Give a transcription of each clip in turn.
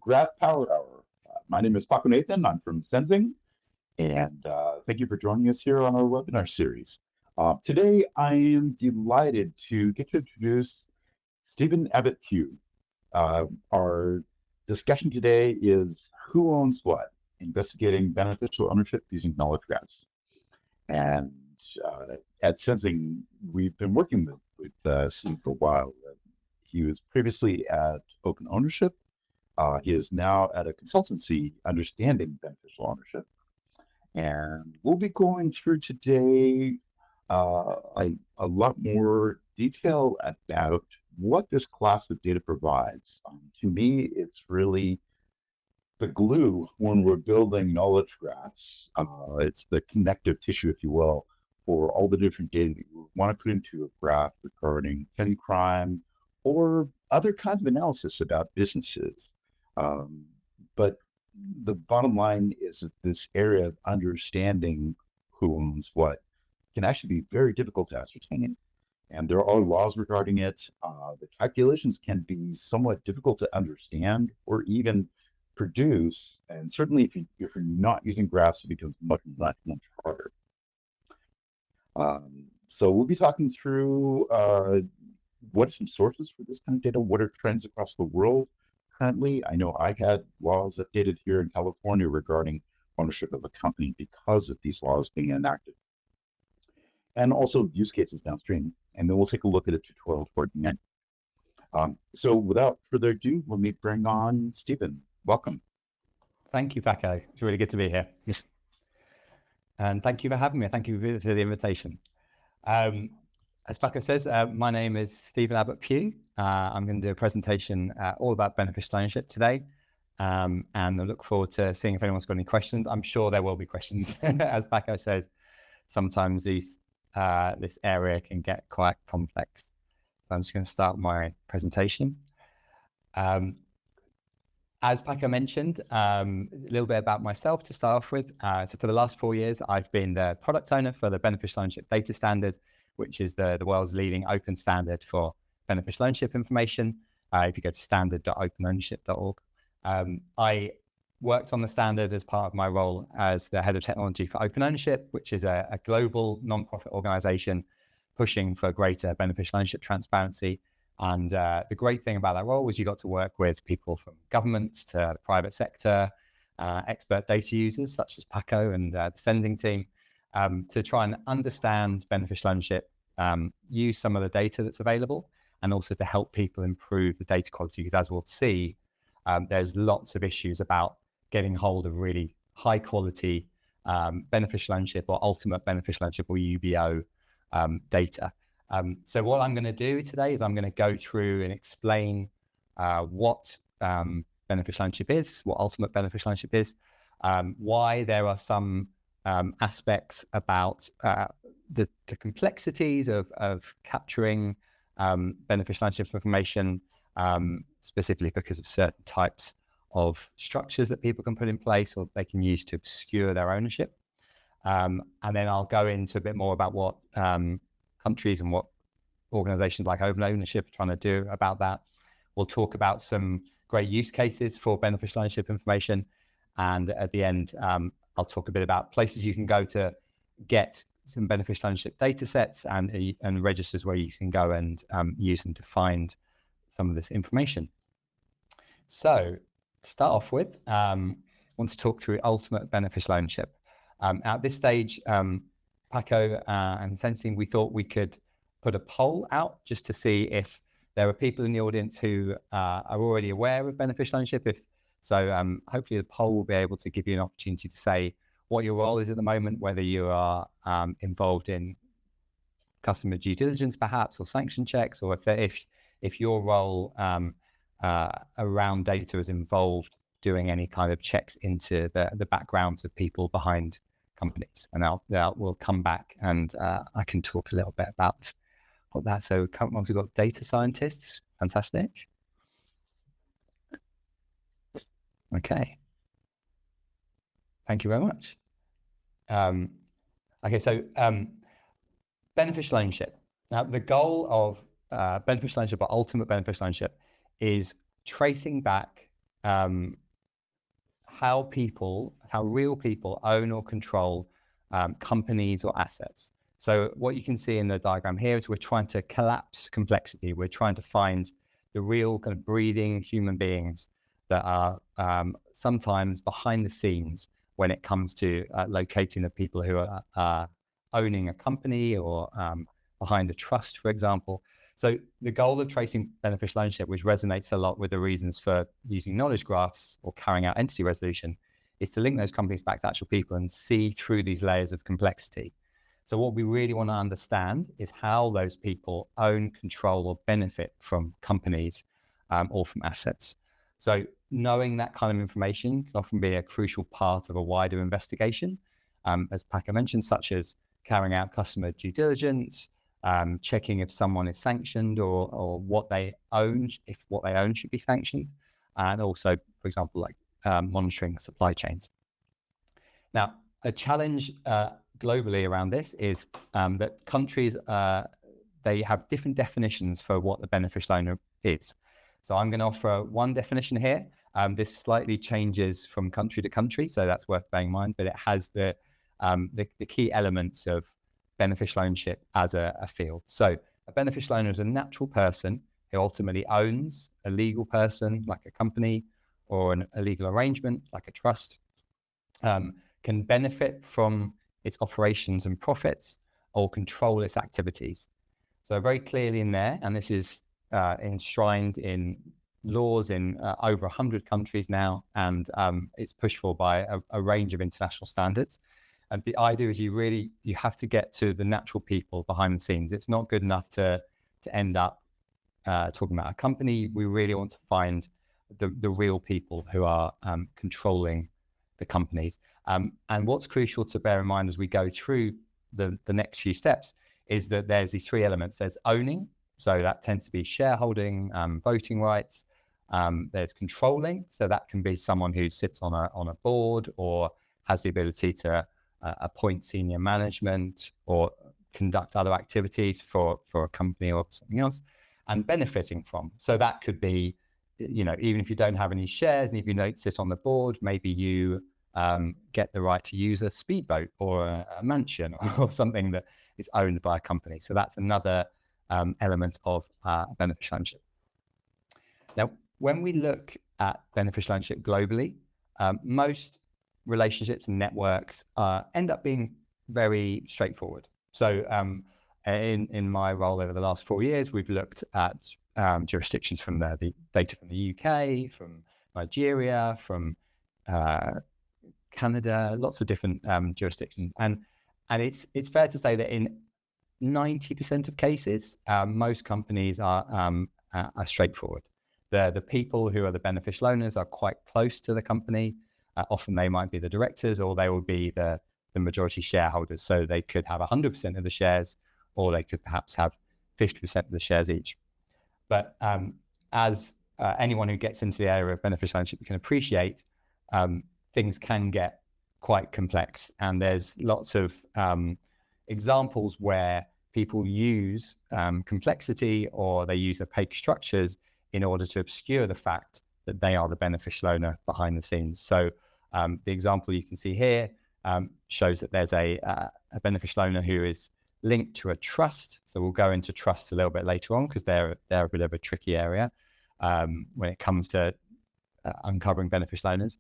GraphPowerHour. My name is Paco Nathan. I'm from Senzing, and thank you for joining us here on our webinar series. Today, I am delighted to get to introduce Stephen Abbott Pugh. Our discussion today is who owns what, investigating beneficial ownership using knowledge graphs. And at Senzing, we've been working with Steve for a while. He was previously at Open Ownership. He is now at a consultancy understanding beneficial ownership. And we'll be going through today a lot more detail about what this class of data provides. To me, it's really the glue when we're building knowledge graphs. It's the connective tissue, if you will, for all the different data that you want to put into a graph regarding petty crime or other kinds of analysis about businesses. But the bottom line is that this area of understanding who owns what can actually be very difficult to ascertain. And there are laws regarding it. The calculations can be somewhat difficult to understand or even produce. And certainly if you're not using graphs, it becomes much harder. So we'll be talking through what are some sources for this kind of data? What are trends across the world currently? I know I had laws updated here in California regarding ownership of a company because of these laws being enacted. And also use cases downstream. And then we'll take a look at a tutorial toward the end. So without further ado, let me bring on Stephen. Welcome. Thank you, Paco. It's really good to be here. Yes. And thank you for having me. Thank you for the invitation. As Paco says, my name is Stephen Abbott Pugh. I'm going to do a presentation all about beneficial ownership today. And I look forward to seeing if anyone's got any questions. I'm sure there will be questions. As Paco says, sometimes this area can get quite complex. So I'm just going to start my presentation. As Paco mentioned, a little bit about myself to start off with. So for the last 4 years, I've been the product owner for the Beneficial Ownership Data Standard, which is the world's leading open standard for beneficial ownership information. If you go to standard.openownership.org. I worked on the standard as part of my role as the head of technology for Open Ownership, which is a global non-profit organization pushing for greater beneficial ownership transparency. And the great thing about that role was you got to work with people from governments to the private sector, expert data users such as Paco and the Senzing team, to try and understand beneficial ownership, use some of the data that's available, and also to help people improve the data quality. Because as we'll see, there's lots of issues about getting hold of really high quality beneficial ownership or ultimate beneficial ownership or UBO data. So what I'm going to do today is I'm going to go through and explain what beneficial ownership is, what ultimate beneficial ownership is, why there are some aspects about the complexities of capturing beneficial ownership information, specifically because of certain types of structures that people can put in place or they can use to obscure their ownership. And then I'll go into a bit more about what countries and what organizations like Open Ownership are trying to do about that. We'll talk about some great use cases for beneficial ownership information. And at the end, I'll talk a bit about places you can go to get some beneficial ownership data sets and registers where you can go and use them to find some of this information. So to start off with, I want to talk through ultimate beneficial ownership. At this stage, Paco and Senzing, we thought we could put a poll out just to see if there are people in the audience who are already aware of beneficial ownership. Hopefully the poll will be able to give you an opportunity to say what your role is at the moment, whether you are involved in customer due diligence perhaps, or sanction checks, or if your role around data is involved doing any kind of checks into the backgrounds of people behind companies. And we'll come back and I can talk a little bit about what that. So we've got data scientists. Fantastic. Okay. Thank you very much. Okay, so beneficial ownership. Now, the goal of beneficial ownership or ultimate beneficial ownership is tracing back how real people own or control companies or assets. So what you can see in the diagram here is we're trying to collapse complexity. We're trying to find the real kind of breathing human beings that are sometimes behind the scenes when it comes to locating the people who are owning a company or behind a trust, for example. So the goal of tracing beneficial ownership, which resonates a lot with the reasons for using knowledge graphs or carrying out entity resolution, is to link those companies back to actual people and see through these layers of complexity. So what we really want to understand is how those people own, control, or benefit from companies or from assets. So knowing that kind of information can often be a crucial part of a wider investigation, as Paco mentioned, such as carrying out customer due diligence, checking if someone is sanctioned or what they own, if what they own should be sanctioned, and also, for example, like monitoring supply chains. Now, a challenge globally around this is that countries, they have different definitions for what the beneficial owner is. So I'm going to offer one definition here. This slightly changes from country to country, so that's worth bearing in mind, but it has the key elements of beneficial ownership as a field. So a beneficial owner is a natural person who ultimately owns a legal person, like a company, or a legal arrangement, like a trust, can benefit from its operations and profits or control its activities. So very clearly in there, and this is enshrined in laws in over 100 countries now, and it's pushed for by a range of international standards. And the idea is you have to get to the natural people behind the scenes. It's not good enough to end up talking about a company. We really want to find the real people who are controlling the companies. And what's crucial to bear in mind as we go through the next few steps is that there's these three elements. There's owning, so that tends to be shareholding, voting rights. There's controlling, so that can be someone who sits on a board or has the ability to appoint senior management or conduct other activities for a company or something else, and benefiting from. So that could be, even if you don't have any shares and if you don't sit on the board, maybe you get the right to use a speedboat or a mansion or something that is owned by a company. So that's another element of beneficial ownership. Now, when we look at beneficial ownership globally, most relationships and networks end up being very straightforward. So in my role over the last 4 years, we've looked at jurisdictions from the data from the UK, from Nigeria, from Canada, lots of different jurisdictions. And it's fair to say that in 90% of cases, most companies are straightforward. The people who are the beneficial owners are quite close to the company. Often they might be the directors, or they will be the majority shareholders. So they could have 100% of the shares, or they could perhaps have 50% of the shares each. But as anyone who gets into the area of beneficial ownership can appreciate, things can get quite complex. And there's lots of examples where people use complexity, or they use opaque structures in order to obscure the fact that they are the beneficial owner behind the scenes. So the example you can see here shows that there's a beneficial owner who is linked to a trust. So we'll go into trusts a little bit later on, because they're a bit of a tricky area when it comes to uncovering beneficial owners.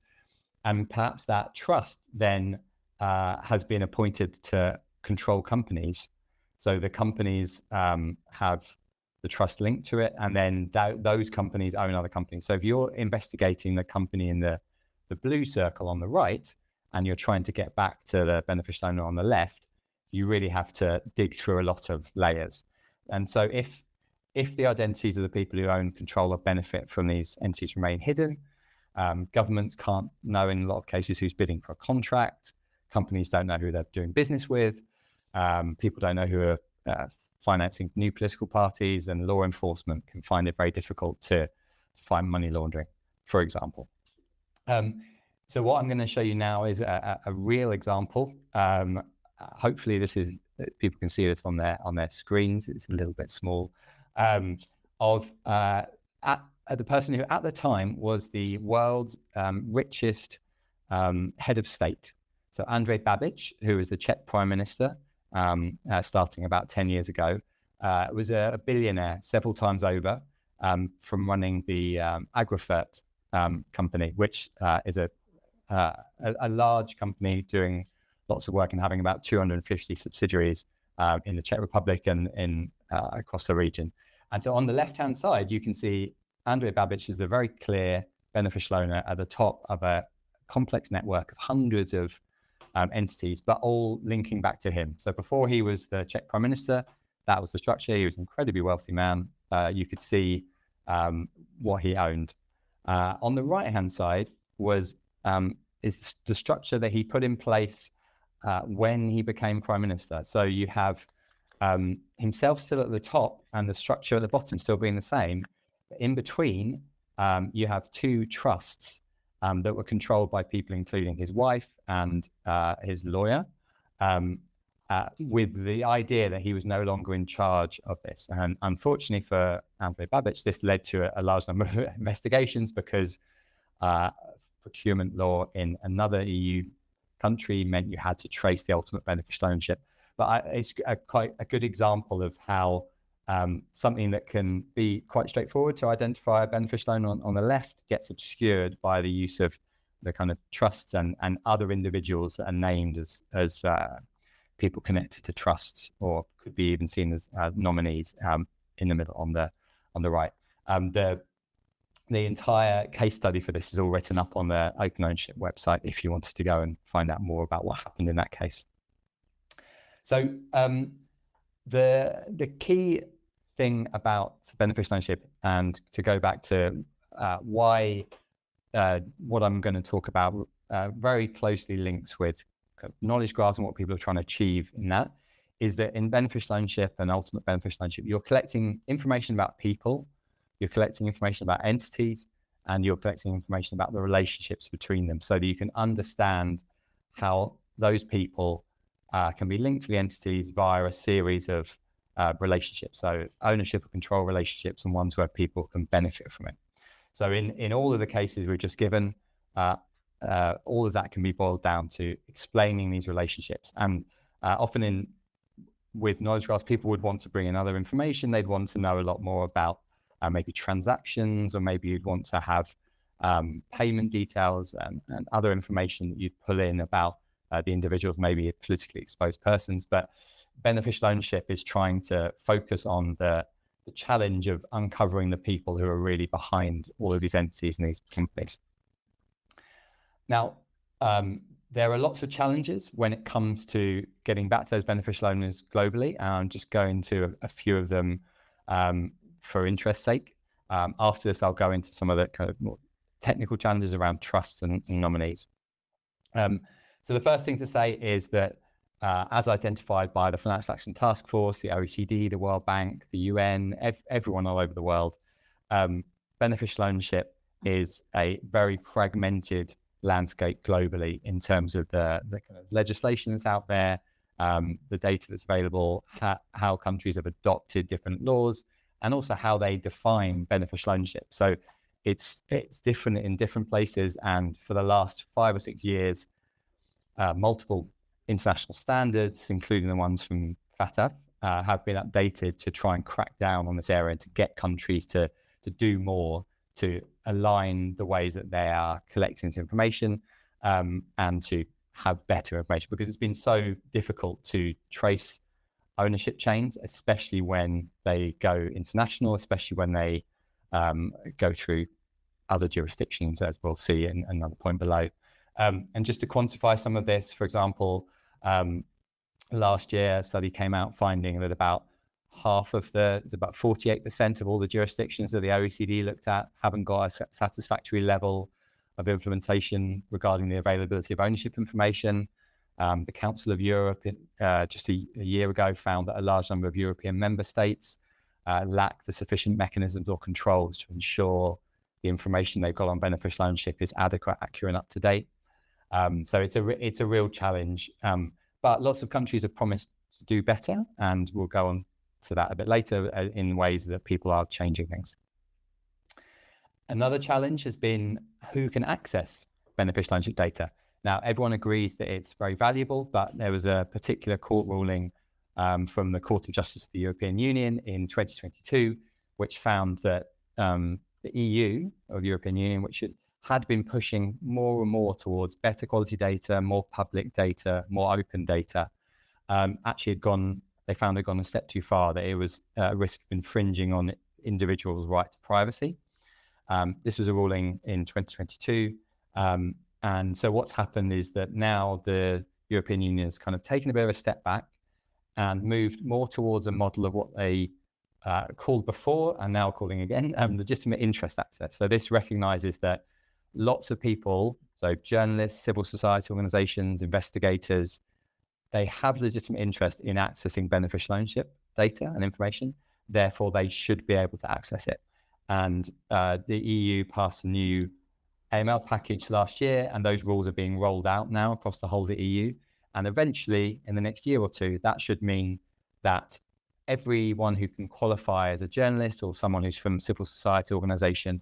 And perhaps that trust then has been appointed to control companies. So the companies have the trust linked to it, and then those companies own other companies. So if you're investigating the company in the blue circle on the right, and you're trying to get back to the beneficial owner on the left, you really have to dig through a lot of layers. And so if the identities of the people who own, control, or benefit from these entities remain hidden, governments can't know in a lot of cases who's bidding for a contract. Companies don't know who they're doing business with. People don't know who are financing new political parties, and law enforcement can find it very difficult to find money laundering, for example. So what I'm going to show you now is a real example. Hopefully people can see this on their screens. It's a little bit small, of the person who at the time was the world's richest head of state. So Andrej Babiš, who was the Czech prime minister starting about 10 years ago, was a billionaire several times over from running the Agrofert company, which is a large company doing lots of work and having about 250 subsidiaries in the Czech Republic and in across the region. And so on the left-hand side, you can see Andrej Babiš is the very clear beneficial owner at the top of a complex network of hundreds of entities, but all linking back to him. So before he was the Czech prime minister, that was the structure. He was an incredibly wealthy man. You could see what he owned. On the right-hand side is the structure that he put in place when he became prime minister. So you have himself still at the top and the structure at the bottom still being the same. In between, you have two trusts that were controlled by people including his wife and his lawyer, with the idea that he was no longer in charge of this. And unfortunately for Andrej Babiš, this led to a large number of investigations because procurement law in another EU country meant you had to trace the ultimate beneficial ownership. But it's quite a good example of how something that can be quite straightforward to identify a beneficial owner on the left gets obscured by the use of the kind of trusts and other individuals that are named as people connected to trusts, or could be even seen as nominees in the middle on the right. The entire case study for this is all written up on the Open Ownership website if you wanted to go and find out more about what happened in that case. So the key thing about beneficial ownership, and to go back to why what I'm going to talk about very closely links with knowledge graphs and what people are trying to achieve in that, is that in beneficial ownership and ultimate beneficial ownership, you're collecting information about people, you're collecting information about entities, and you're collecting information about the relationships between them so that you can understand how those people can be linked to the entities via a series of relationships. So ownership or control relationships and ones where people can benefit from it. So in all of the cases we've just given, all of that can be boiled down to explaining these relationships. And often with knowledge graphs, people would want to bring in other information. They'd want to know a lot more about maybe transactions, or maybe you'd want to have payment details and other information that you'd pull in about the individuals, maybe politically exposed persons. But beneficial ownership is trying to focus on the challenge of uncovering the people who are really behind all of these entities and these companies. Now, there are lots of challenges when it comes to getting back to those beneficial owners globally. And I'm just going to a few of them for interest's sake. After this, I'll go into some of the kind of more technical challenges around trusts and nominees. So the first thing to say is that as identified by the Financial Action Task Force, the OECD, the World Bank, the UN, everyone all over the world, beneficial ownership is a very fragmented landscape globally in terms of the kind of legislation that's out there, the data that's available, how countries have adopted different laws, and also how they define beneficial ownership. So it's different in different places. And for the last 5 or 6 years, multiple international standards, including the ones from FATF, have been updated to try and crack down on this area and to get countries to do more to align the ways that they are collecting this information and to have better information, because it's been so difficult to trace ownership chains, especially when they go international, especially when they go through other jurisdictions, as we'll see in another point below. And just to quantify some of this, for example, last year a study came out finding that about half of about 48% of all the jurisdictions that the OECD looked at haven't got a satisfactory level of implementation regarding the availability of ownership information. The Council of Europe just a year ago found that a large number of European member states lack the sufficient mechanisms or controls to ensure the information they've got on beneficial ownership is adequate, accurate, and up to date. So it's a real challenge, but lots of countries have promised to do better, and we'll go on to that a bit later in ways that people are changing things. Another challenge has been who can access beneficial ownership data. Now, everyone agrees that it's very valuable, but there was a particular court ruling from the Court of Justice of the European Union in 2022, which found that the EU, or the European Union, which had been pushing more and more towards better quality data, more public data, more open data, actually they found it had gone a step too far, that it was at risk of infringing on individuals' right to privacy. This was a ruling in 2022. And so what's happened is that now the European Union has kind of taken a bit of a step back and moved more towards a model of what they called before and now calling again legitimate interest access. So this recognizes that lots of people, so journalists, civil society organizations, investigators, they have legitimate interest in accessing beneficial ownership data and information. Therefore, they should be able to access it. And the EU passed a new AML package last year, and those rules are being rolled out now across the whole of the EU. And eventually, in the next year or two, that should mean that everyone who can qualify as a journalist or someone who's from a civil society organization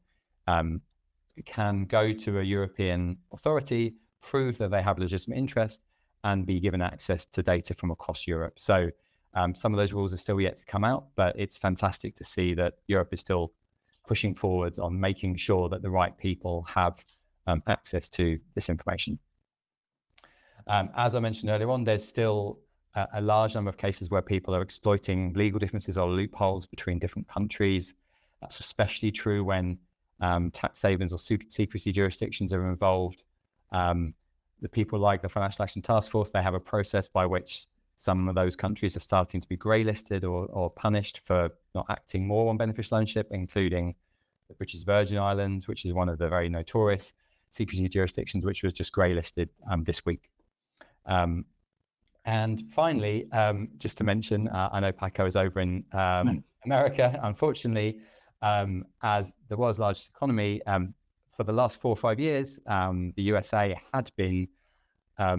can go to a European authority, prove that they have legitimate interest, and be given access to data from across Europe. So some of those rules are still yet to come out, but it's fantastic to see that Europe is still pushing forwards on making sure that the right people have access to this information. As I mentioned earlier on, there's still a large number of cases where people are exploiting legal differences or loopholes between different countries. That's especially true when tax havens or secrecy jurisdictions are involved. The people like the Financial Action Task Force, they have a process by which some of those countries are starting to be grey listed or punished for not acting more on beneficial ownership, including the British Virgin Islands, which is one of the very notorious secrecy jurisdictions, which was just grey listed this week. And finally, just to mention, I know Paco is over in America. Unfortunately, as the world's largest economy, for the last 4 or 5 years, the USA had been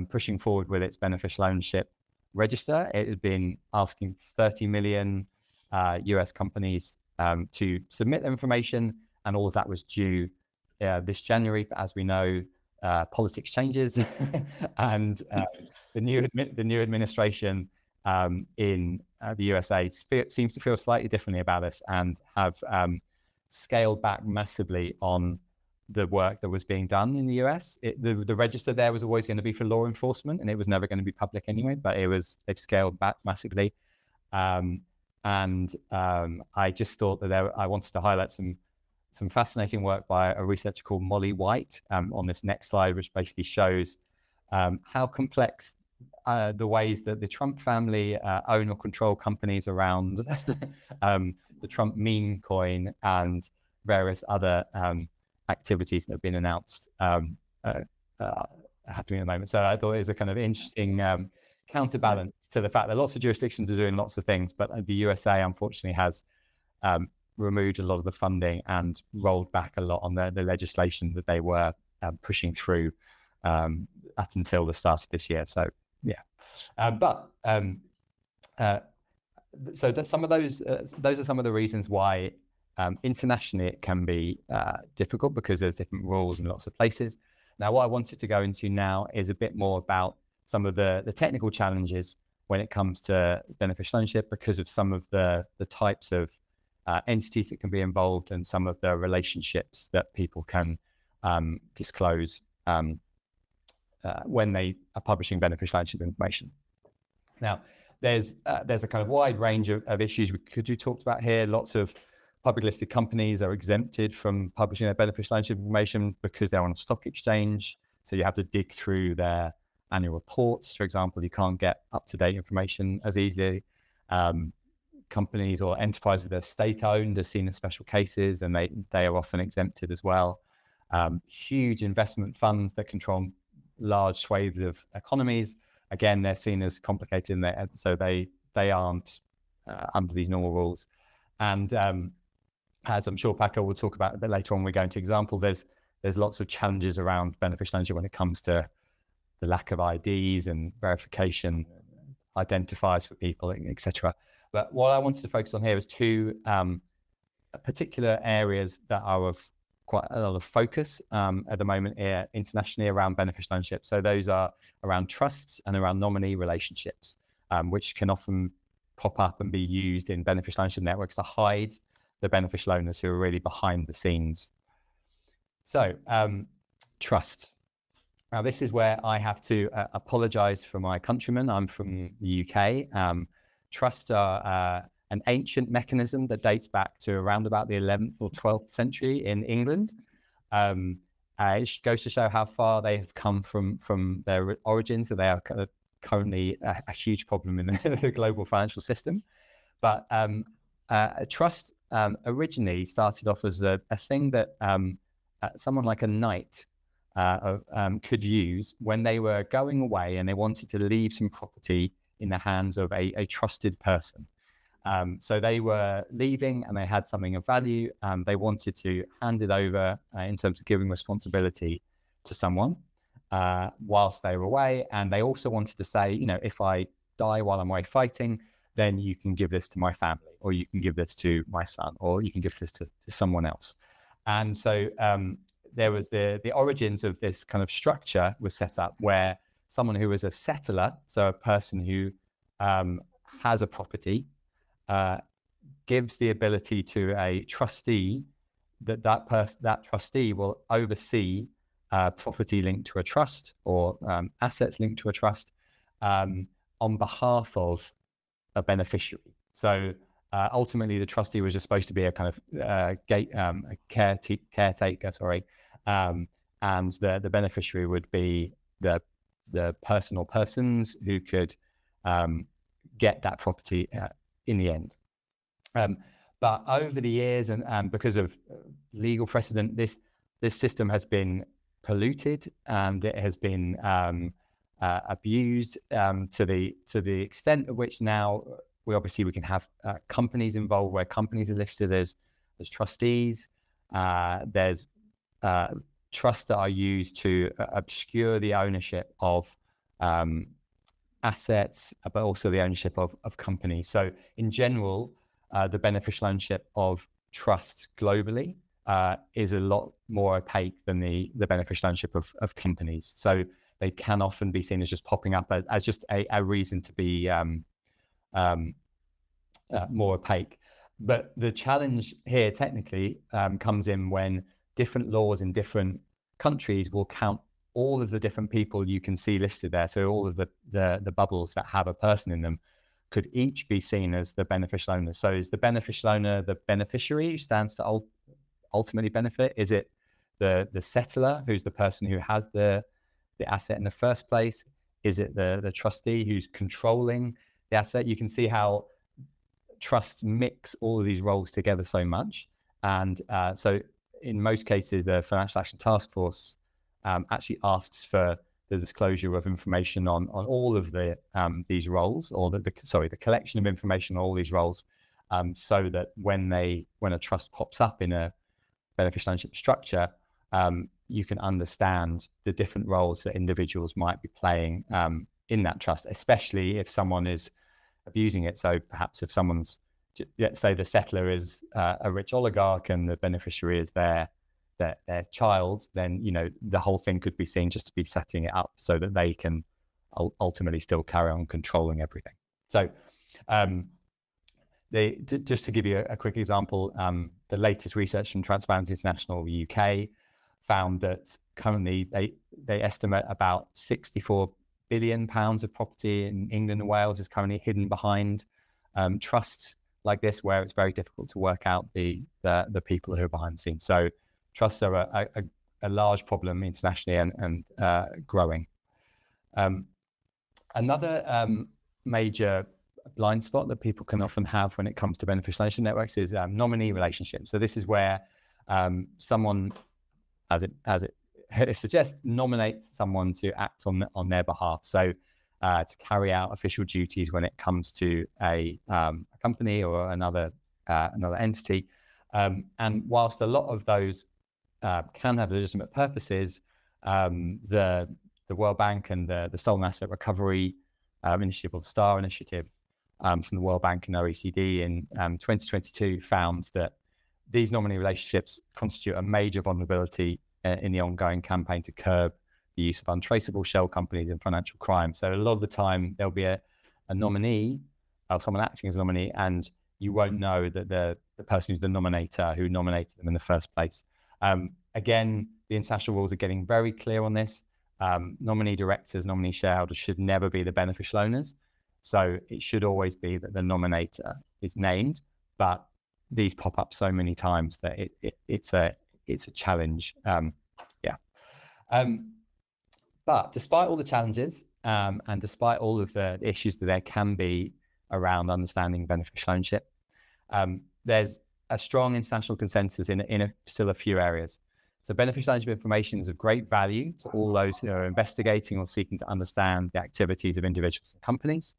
pushing forward with its beneficial ownership register. It had been asking 30 million US companies to submit their information, and all of that was due this January. But as we know, politics changes, and the new administration in the USA seems to feel slightly differently about this and have scaled back massively on the work that was being done in the US. The register there was always going to be for law enforcement, and it was never going to be public anyway, but they've scaled back massively. I just thought that I wanted to highlight some fascinating work by a researcher called Molly White on this next slide, which basically shows how complex the ways that the Trump family own or control companies around the Trump meme coin and various other activities that have been announced happening at the moment. So I thought it was a kind of interesting counterbalance to the fact that lots of jurisdictions are doing lots of things, but the USA unfortunately has removed a lot of the funding and rolled back a lot on the legislation that they were pushing through up until the start of this year. So yeah, so that some of those are some of the reasons why internationally it can be difficult, because there's different rules in lots of places. Now, what I wanted to go into now is a bit more about some of the technical challenges when it comes to beneficial ownership, because of some of the types of entities that can be involved and some of the relationships that people can disclose when they are publishing beneficial ownership information. Now, there's a kind of wide range of issues we could talk about here. Lots of public listed companies are exempted from publishing their beneficial ownership information because they're on a stock exchange. So you have to dig through their annual reports. For example, you can't get up-to-date information as easily. Companies or enterprises that are state-owned are seen as special cases, and they are often exempted as well. Huge investment funds that control large swathes of economies, again, they're seen as complicated, so they aren't under these normal rules. And as I'm sure Paco will talk about a bit later on, we go into example, there's lots of challenges around beneficial ownership when it comes to the lack of IDs and verification, identifiers for people, etc. But what I wanted to focus on here is two particular areas that are of quite a lot of focus at the moment here internationally around beneficial ownership. So those are around trusts and around nominee relationships, which can often pop up and be used in beneficial ownership networks to hide the beneficial owners who are really behind the scenes. So trust. Now, this is where I have to apologize for my countrymen. I'm from the UK. Trusts are an ancient mechanism that dates back to around about the 11th or 12th century in England. It goes to show how far they have come from their origins, that they are currently a huge problem in the global financial system. But a trust originally started off as a thing that someone like a knight could use when they were going away and they wanted to leave some property in the hands of a trusted person. So they were leaving and they had something of value. They wanted to hand it over in terms of giving responsibility to someone whilst they were away. And they also wanted to say, you know, if I die while I'm away fighting, then you can give this to my family, or you can give this to my son, or you can give this to someone else. And so there was the origins of this kind of structure was set up where someone who was a settler, so a person who has a property, gives the ability to a trustee that trustee will oversee property linked to a trust or assets linked to a trust on behalf of a beneficiary. So ultimately, the trustee was just supposed to be a kind of caretaker, and the beneficiary would be the person or persons who could get that property in the end. But over the years, and because of legal precedent, this system has been polluted and it has been abused to the extent of which now we can have companies involved where companies are listed as trustees. There's trusts that are used to obscure the ownership of assets, but also the ownership of companies. So in general, the beneficial ownership of trusts globally is a lot more opaque than the beneficial ownership of companies. So they can often be seen as just popping up as just a reason to be more opaque. But the challenge here technically comes in when different laws in different countries will count all of the different people you can see listed there. So all of the bubbles that have a person in them could each be seen as the beneficial owner. So is the beneficial owner the beneficiary who stands to ultimately benefit? Is it the settler, who's the person who has the asset in the first place? Is it the trustee who's controlling the asset? You can see how trusts mix all of these roles together so much. And so in most cases, the Financial Action Task Force actually asks for the disclosure of information on all of these roles, or the collection of information on all these roles, so that when a trust pops up in a beneficial ownership structure, you can understand the different roles that individuals might be playing in that trust, especially if someone is abusing it. So perhaps if someone's, let's say the settler is a rich oligarch and the beneficiary is their child, then the whole thing could be seen just to be setting it up so that they can ultimately still carry on controlling everything. So just to give you a quick example, the latest research from Transparency International UK found that currently they estimate about £64 billion of property in England and Wales is currently hidden behind trusts like this, where it's very difficult to work out the people who are behind the scenes. So trusts are a large problem internationally and growing. Another major blind spot that people can often have when it comes to beneficial ownership networks is nominee relationships. So this is where someone, as it suggests, nominates someone to act on their behalf. So to carry out official duties when it comes to a company or another entity. And whilst a lot of those can have legitimate purposes, the World Bank and the Stolen Asset Recovery Initiative, or STAR initiative, from the World Bank and OECD in 2022 found that these nominee relationships constitute a major vulnerability in the ongoing campaign to curb the use of untraceable shell companies in financial crime. So a lot of the time there'll be a nominee or someone acting as a nominee, and you won't know that the person who's the nominator who nominated them in the first place. Again, the international rules are getting very clear on this. Nominee directors, nominee shareholders should never be the beneficial owners. So it should always be that the nominator is named, but these pop up so many times that it's a challenge. But despite all the challenges and despite all of the issues that there can be around understanding beneficial ownership, there's a strong international consensus in still a few areas. So beneficial ownership information is of great value to all those who are investigating or seeking to understand the activities of individuals and companies.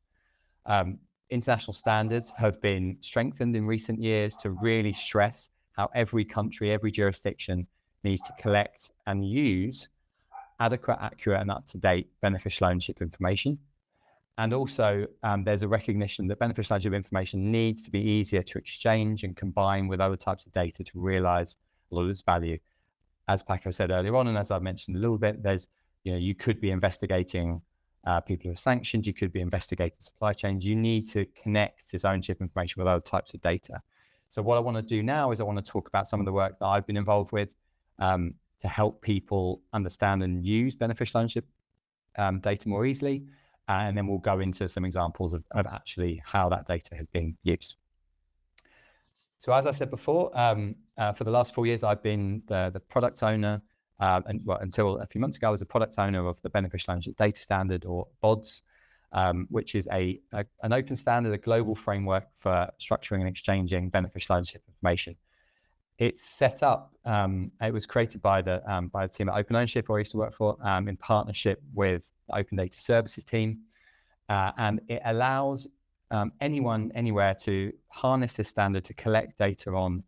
International standards have been strengthened in recent years to really stress how every country, every jurisdiction needs to collect and use adequate, accurate, and up-to-date beneficial ownership information. And also, there's a recognition that beneficial ownership information needs to be easier to exchange and combine with other types of data to realize a lot of its value. As Paco said earlier on, and as I mentioned a little bit, you could be investigating people who are sanctioned, you could be investigating supply chains. You need to connect this ownership information with other types of data. So what I want to do now is I want to talk about some of the work that I've been involved with to help people understand and use beneficial ownership data more easily. And then we'll go into some examples of actually how that data has been used. So as I said before, for the last 4 years, I've been the product owner, until a few months ago, I was a product owner of the Beneficial Ownership Data Standard, or BODS, which is an open standard, a global framework for structuring and exchanging beneficial ownership information. It's set up, it was created by the team at Open Ownership, who I used to work for, in partnership with the Open Data Services team. And it allows anyone, anywhere to harness this standard to collect data on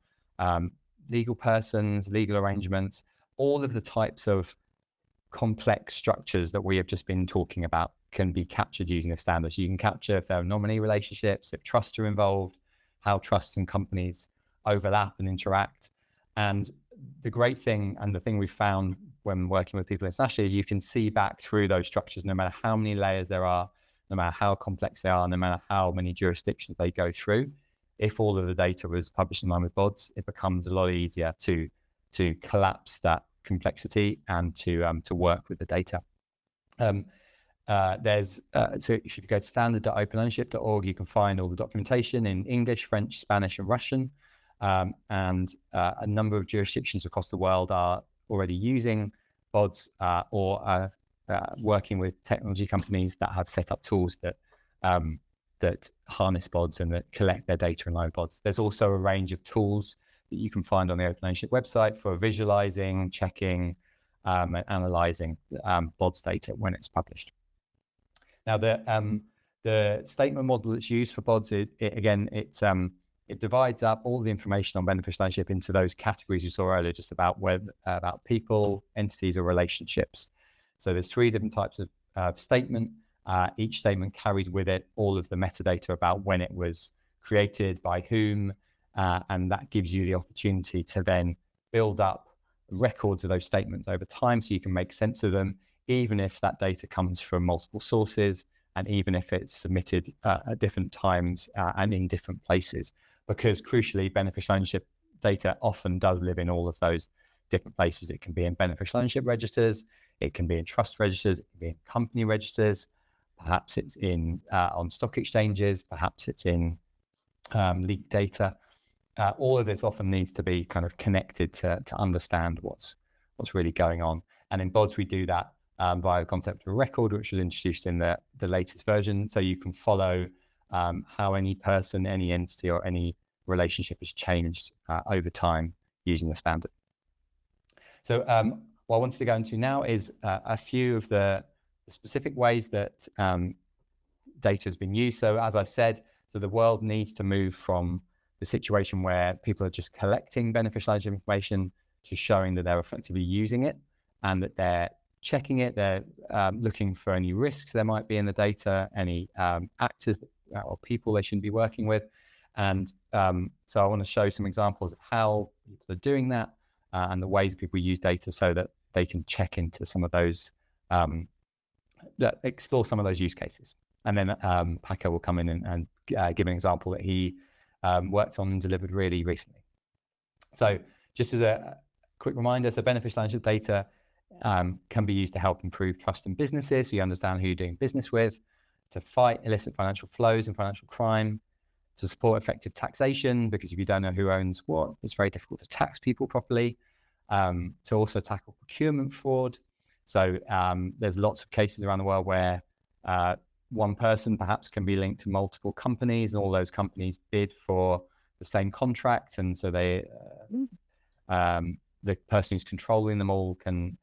legal persons, legal arrangements, all of the types of complex structures that we have just been talking about can be captured using a standard. So you can capture if there are nominee relationships, if trusts are involved, how trusts and companies overlap and interact. And the great thing, and the thing we found when working with people internationally, is you can see back through those structures, no matter how many layers there are, no matter how complex they are, no matter how many jurisdictions they go through. If all of the data was published in line with BODS, it becomes a lot easier to collapse that complexity and to work with the data. So if you go to standard.openownership.org, you can find all the documentation in English, French, Spanish, and Russian. And a number of jurisdictions across the world are already using BODS or working with technology companies that have set up tools that harness BODS and that collect their data in line with BODS. There's also a range of tools that you can find on the Open Ownership website for visualizing, checking, and analyzing BODS data when it's published. Now, the statement model that's used for BODS, it divides up all the information on beneficial ownership into those categories you saw earlier, just about people, entities, or relationships. So there's 3 different types of statement. Each statement carries with it all of the metadata about when it was created, by whom, and that gives you the opportunity to then build up records of those statements over time so you can make sense of them, even if that data comes from multiple sources, and even if it's submitted at different times and in different places. Because crucially, beneficial ownership data often does live in all of those different places. It can be in beneficial ownership registers, it can be in trust registers, it can be in company registers, perhaps it's in on stock exchanges, perhaps it's in leaked data. All of this often needs to be kind of connected to understand what's really going on. And in BODS, we do that via the concept of a record, which was introduced in the latest version. So you can follow how any person, any entity, or any relationship has changed over time using the standard. So what I wanted to go into now is a few of the specific ways that data has been used. So as I said, the world needs to move from the situation where people are just collecting beneficial ownership information to showing that they're effectively using it and that they're checking it, they're looking for any risks there might be in the data, any actors or people they shouldn't be working with, And so I want to show some examples of how people are doing that and the ways people use data so that they can check into some of those, explore some of those use cases. And then Paco will come in and give an example that he worked on and delivered really recently. So just as a quick reminder, so beneficial ownership data can be used to help improve trust in businesses, so you understand who you're doing business with, to fight illicit financial flows and financial crime, to support effective taxation, because if you don't know who owns what, it's very difficult to tax people properly, to also tackle procurement fraud. So there's lots of cases around the world where one person perhaps can be linked to multiple companies, and all those companies bid for the same contract, and so they the person who's controlling them all can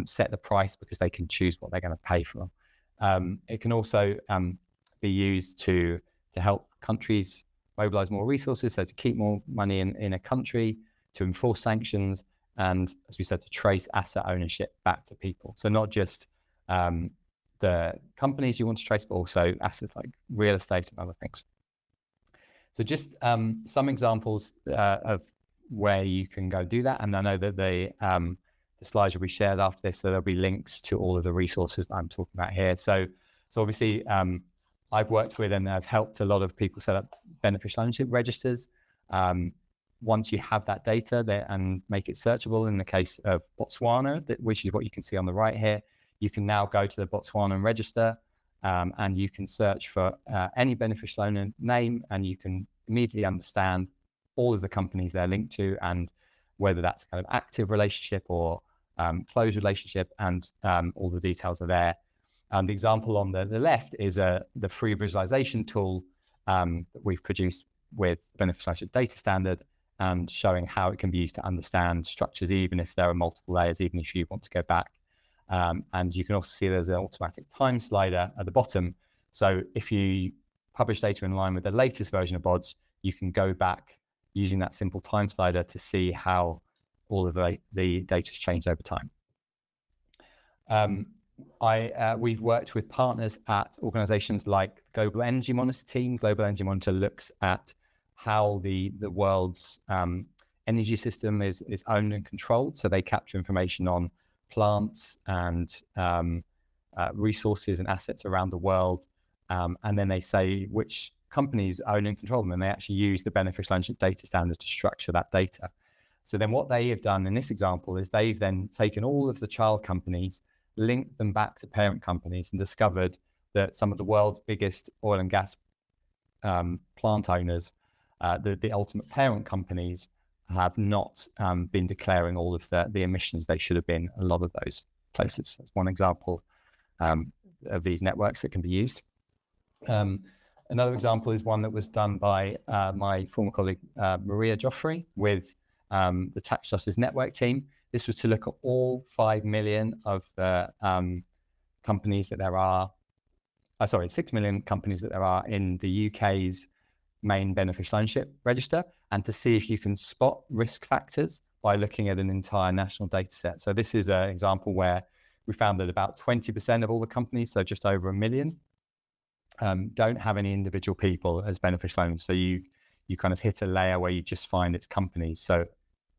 set the price because they can choose what they're going to pay for. It can also be used to help countries mobilize more resources, so to keep more money in a country, to enforce sanctions, and as we said, to trace asset ownership back to people. So not just the companies you want to trace, but also assets like real estate and other things. So just some examples of where you can go do that. And I know that the slides will be shared after this, so there'll be links to all of the resources that I'm talking about here. So obviously, I've worked with and I've helped a lot of people set up beneficial ownership registers. Once you have that data there and make it searchable, in the case of Botswana, which is what you can see on the right here, you can now go to the Botswana register and you can search for any beneficial owner name, and you can immediately understand all of the companies they're linked to and whether that's kind of active relationship or closed relationship, and all the details are there. The example on the left is the free visualization tool that we've produced with beneficial ownership data standard, and showing how it can be used to understand structures, even if there are multiple layers, even if you want to go back. And you can also see there's an automatic time slider at the bottom. So if you publish data in line with the latest version of BODS, you can go back using that simple time slider to see how all of the data has changed over time. We've worked with partners at organizations like Global Energy Monitor team. Global Energy Monitor looks at how the world's energy system is owned and controlled. So they capture information on plants and resources and assets around the world. And then they say which companies own and control them, and they actually use the beneficial ownership data standard to structure that data. So then what they have done in this example is they've then taken all of the child companies, linked them back to parent companies, and discovered that some of the world's biggest oil and gas plant owners, the ultimate parent companies, have not been declaring all of the emissions they should have been a lot of those places. That's one example of these networks that can be used. Another example is one that was done by my former colleague, Maria Joffrey, with the Tax Justice Network team. This was to look at all 5 million of the companies that there are, 6 million companies that there are in the UK's main beneficial ownership register, and to see if you can spot risk factors by looking at an entire national data set. So this is an example where we found that about 20% of all the companies, so just over 1 million, don't have any individual people as beneficial owners. So you kind of hit a layer where you just find it's companies. So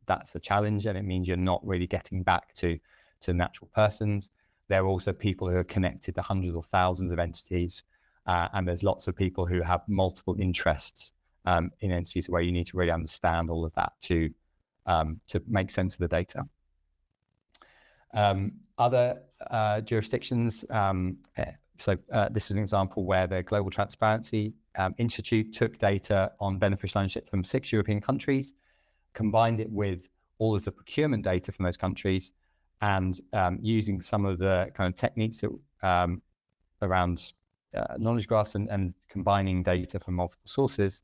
that's a challenge, and it means you're not really getting back to natural persons. There are also people who are connected to hundreds or thousands of entities, and there's lots of people who have multiple interests in entities, where you need to really understand all of that to make sense of the data. Other jurisdictions, this is an example where the Global Transparency Institute took data on beneficial ownership from 6 European countries, combined it with all of the procurement data from those countries, and using some of the kind of techniques that, around knowledge graphs and combining data from multiple sources,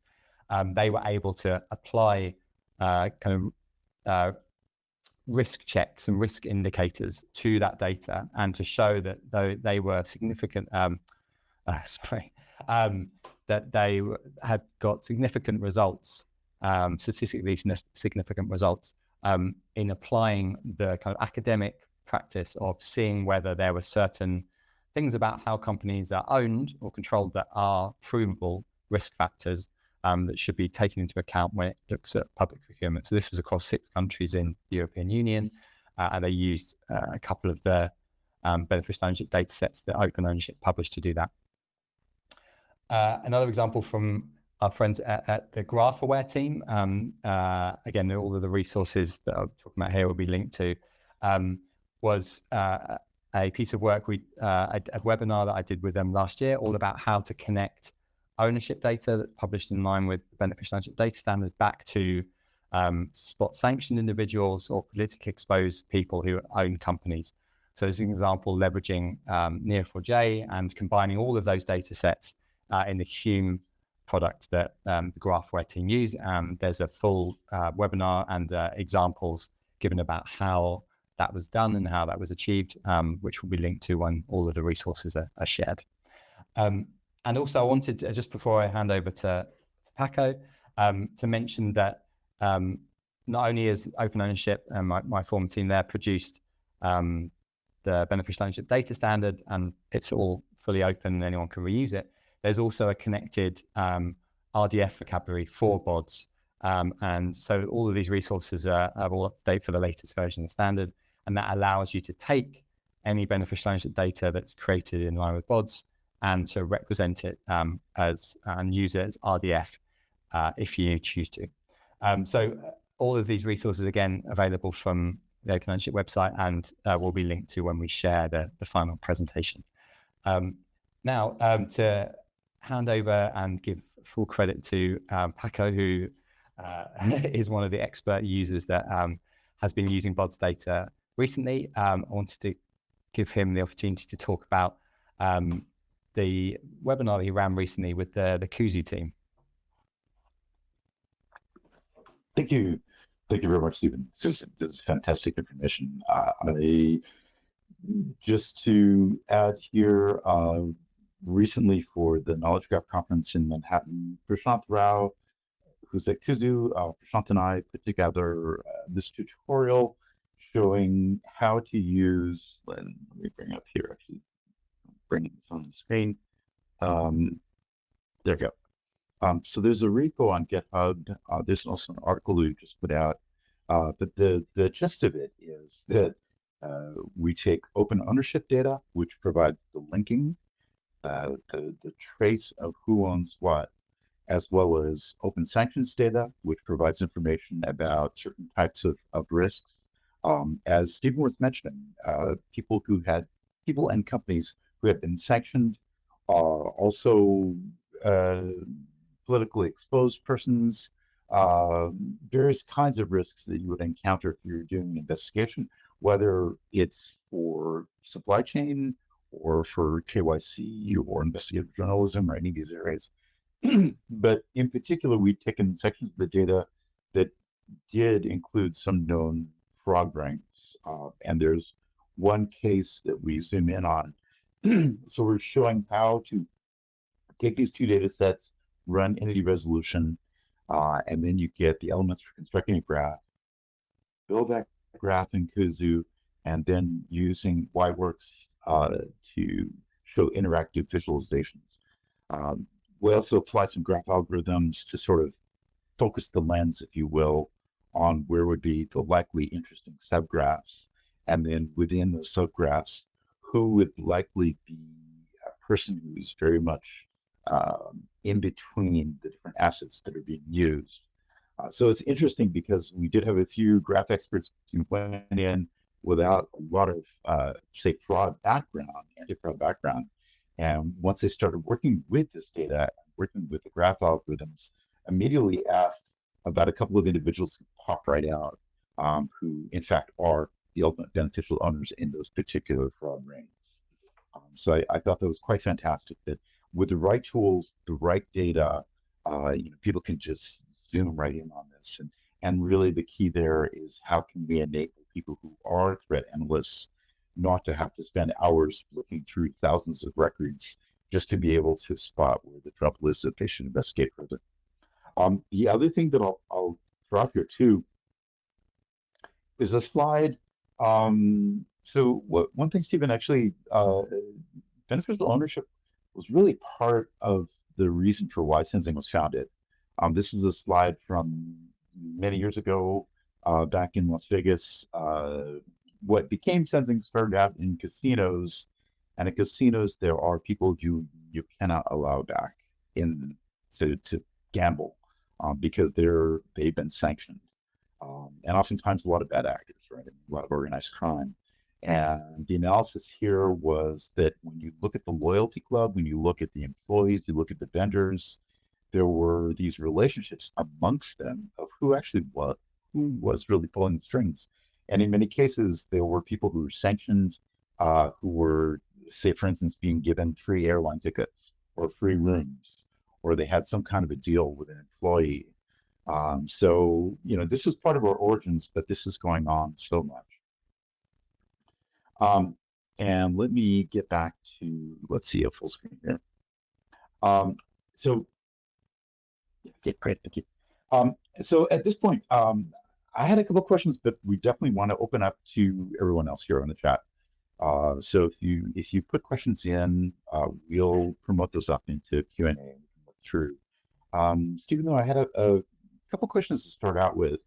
they were able to apply risk checks and risk indicators to that data, and to show that they were significant, that they had got significant results, statistically significant results, in applying the kind of academic practice of seeing whether there were certain things about how companies are owned or controlled that are provable risk factors, that should be taken into account when it looks at public procurement. So this was across 6 countries in the European Union, and they used a couple of the beneficial ownership data sets that Open Ownership published to do that. Another example from our friends at the GraphPowerHour team, again, all of the resources that I'm talking about here will be linked to, was a piece of work, a webinar that I did with them last year, all about how to connect ownership data that's published in line with the beneficial ownership data standard back to spot sanctioned individuals or politically exposed people who own companies. So as an example, leveraging Neo4j and combining all of those data sets in the Hume product that the GraphPowerHour team use. There's a full webinar and examples given about how that was done and how that was achieved, which will be linked to when all of the resources are shared. And also I wanted to, just before I hand over to Paco, to mention that not only is Open Ownership and my former team there produced the beneficial ownership data standard, and it's all fully open and anyone can reuse it. There's also a connected RDF vocabulary for BODS. And so all of these resources are all up to date for the latest version of the standard. And that allows you to take any beneficial ownership data that's created in line with BODS and to represent it and use it as RDF if you choose to. So all of these resources, again, available from the Open Ownership website and will be linked to when we share the final presentation. Now, to hand over and give full credit to Paco, who is one of the expert users that has been using BODS data recently. I wanted to give him the opportunity to talk about the webinar that he ran recently with the Kuzu team. Thank you. Thank you very much, Stephen. This is fantastic information. Just to add here, recently for the Knowledge Graph conference in Manhattan, Prashant Rao, who's at Kuzu, Prashant and I put together this tutorial showing how to use, let me bring up here, actually, bringing this on the screen. There you go. So there's a repo on GitHub. There's also an article we just put out. But the gist of it is that we take open ownership data, which provides the linking, the trace of who owns what, as well as open sanctions data, which provides information about certain types of risks. As Stephen was mentioning, people and companies who have been sanctioned, also politically exposed persons, various kinds of risks that you would encounter if you're doing an investigation, whether it's for supply chain or for KYC or investigative journalism or any of these areas. But in particular, we've taken sections of the data that did include some known fraud rings. And there's one case that we zoom in on. So we're showing how to take these two data sets, run entity resolution, and then you get the elements for constructing a graph, build that graph in Kuzu, and then using YWorks to show interactive visualizations. We also apply some graph algorithms to sort of focus the lens, if you will, on where would be the likely interesting subgraphs. And then within those subgraphs, who would likely be a person who's very much in between the different assets that are being used. So it's interesting because we did have a few graph experts who went in without a lot of, say, fraud background, anti-fraud background. And once they started working with this data, working with the graph algorithms, immediately asked about a couple of individuals who popped right out, who in fact are the ultimate beneficial owners in those particular fraud rings. So I thought that was quite fantastic that with the right tools, the right data, people can just zoom right in on this. And really the key there is how can we enable people who are threat analysts not to have to spend hours looking through thousands of records just to be able to spot where the trouble is that they should investigate further. The other thing that I'll throw out here too is a slide. So one thing, Stephen, actually, beneficial ownership was really part of the reason for why Senzing was founded. This is a slide from many years ago, back in Las Vegas. What became Senzing started out in casinos, and in casinos there are people you cannot allow back in to gamble, because they've been sanctioned, and oftentimes a lot of bad actors, right? A lot of organized crime. And the analysis here was that when you look at the loyalty club, when you look at the employees, you look at the vendors, there were these relationships amongst them of who was really pulling the strings. And in many cases, there were people who were sanctioned, who were, say, for instance, being given free airline tickets or free rooms, or they had some kind of a deal with an employee. So, this is part of our origins, but this is going on so much. And let me get back to, let's see, a full screen here. So, yeah, great, thank you. So at this point, I had a couple of questions, but we definitely want to open up to everyone else here on the chat. So if you put questions in, we'll promote those up into Q&A and look through. Stephen, though, I had a couple questions to start out with.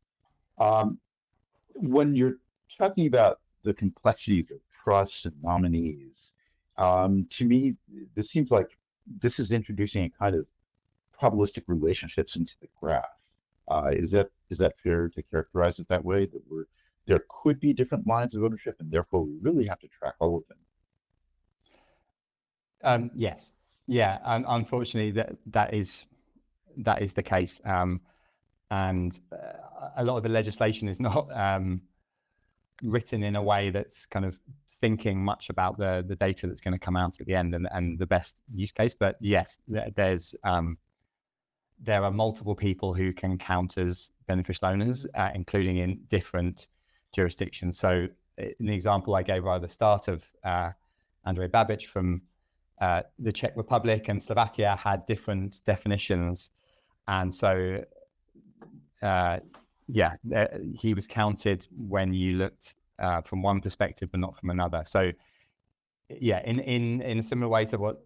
When you're talking about the complexities of trusts and nominees, to me, this seems like this is introducing a kind of probabilistic relationships into the graph. Is that fair to characterize it that way? That there could be different lines of ownership, and therefore we really have to track all of them. Yes, yeah. Unfortunately, that is the case, and a lot of the legislation is not written in a way that's kind of thinking much about the data that's going to come out at the end and the best use case. But yes, there are multiple people who can count as beneficial owners, including in different jurisdictions. So in the example I gave right at the start of Andrej Babic from the Czech Republic and Slovakia had different definitions. And so, he was counted when you looked from one perspective, but not from another. So yeah, in a similar way to what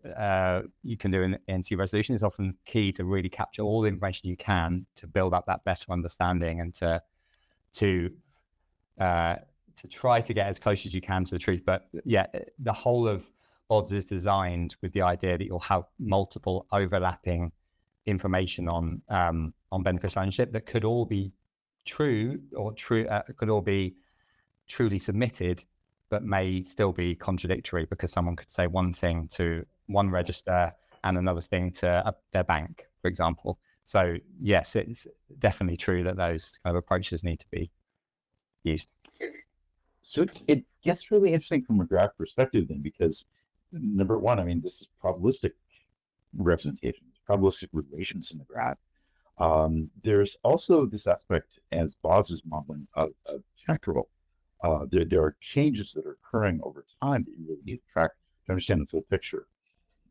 you can do in NC resolution, is often key to really capture all the information you can to build up that better understanding and to try to get as close as you can to the truth. But yeah, the whole of BODS is designed with the idea that you'll have multiple overlapping information on beneficial ownership that could all be true or could all be truly submitted, but may still be contradictory because someone could say one thing to one register and another thing to their bank, for example. So yes, it's definitely true that those kind of approaches need to be used. So it gets really interesting from a graph perspective then, because number one, I mean, this is probabilistic representation, probabilistic relations in the graph. There's also this aspect, as BODS is modeling, of temporal. There are changes that are occurring over time that you really need to track to understand the full picture.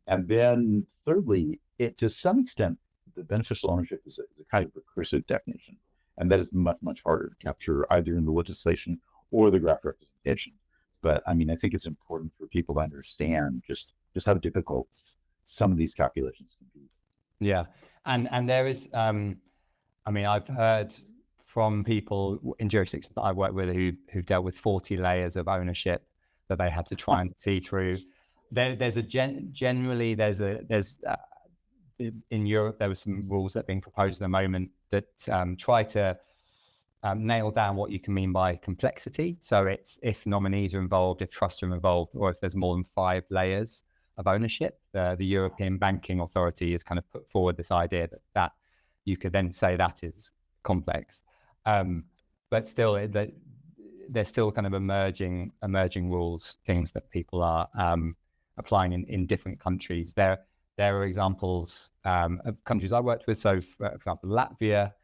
And then thirdly, to some extent, the beneficial ownership is a kind of recursive definition. And that is much, much harder to capture either in the legislation or the graph representation. But I mean, I think it's important for people to understand just how difficult some of these calculations can be. Yeah. And there is, I mean, I've heard from people in jurisdictions that I work with who've dealt with 40 layers of ownership that they had to try and see through. Generally in Europe, there were some rules that are being proposed at the moment that try to nail down what you can mean by complexity. So it's if nominees are involved, if trusts are involved, or if there's more than 5 layers of ownership. The European Banking Authority has kind of put forward this idea that you could then say that is complex. But still, there's still kind of emerging rules, things that people are applying in different countries. There are examples of countries I worked with. So, for example, Latvia,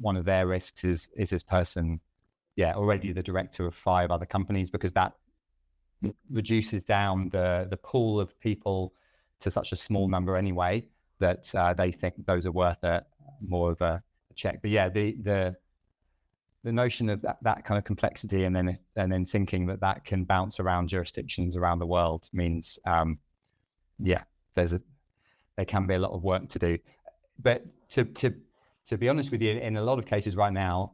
one of their risks is this person, already the director of 5 other companies, because that reduces down the pool of people to such a small number anyway that they think those are worth more of a check. But yeah, the notion of that kind of complexity and then thinking that can bounce around jurisdictions around the world means there can be a lot of work to do. but to be honest with you, in a lot of cases right now,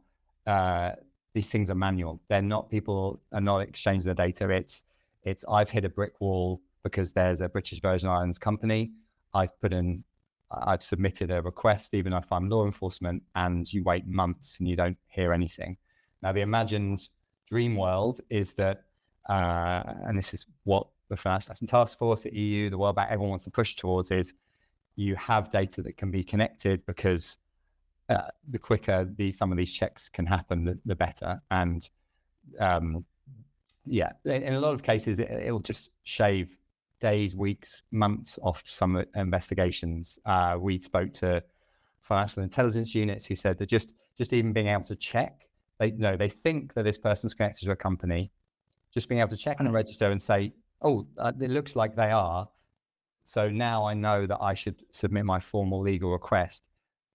these things are manual. People are not exchanging the data. It's I've hit a brick wall because there's a British Virgin Islands company. I've submitted a request, even if I'm law enforcement, and you wait months and you don't hear anything. Now, the imagined dream world is that, and this is what the Financial Action Task Force, the EU, the World Bank, everyone wants to push towards, is you have data that can be connected, because the quicker some of these checks can happen, the better. And in a lot of cases, it'll just shave days, weeks, months off some investigations. We spoke to financial intelligence units who said that just even being able to check, they think that this person's connected to a company, just being able to check on a register and say, oh, it looks like they are, so now I know that I should submit my formal legal request,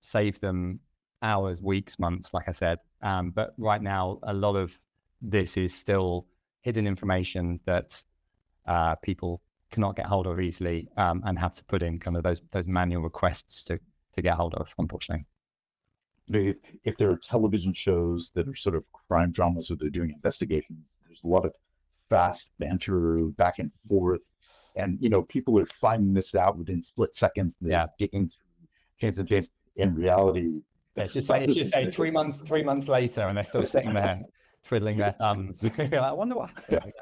save them hours, weeks, months, like I said. But right now, a lot of this is still hidden information that people cannot get hold of easily, and have to put in kind of those manual requests to get hold of, unfortunately. If there are television shows that are sort of crime dramas or they're doing investigations, there's a lot of fast banter back and forth, and people are finding this out within split seconds. They're getting chance and chance. In reality, it's just say 3 months later, and they're still sitting there twiddling their thumbs. I wonder what happened.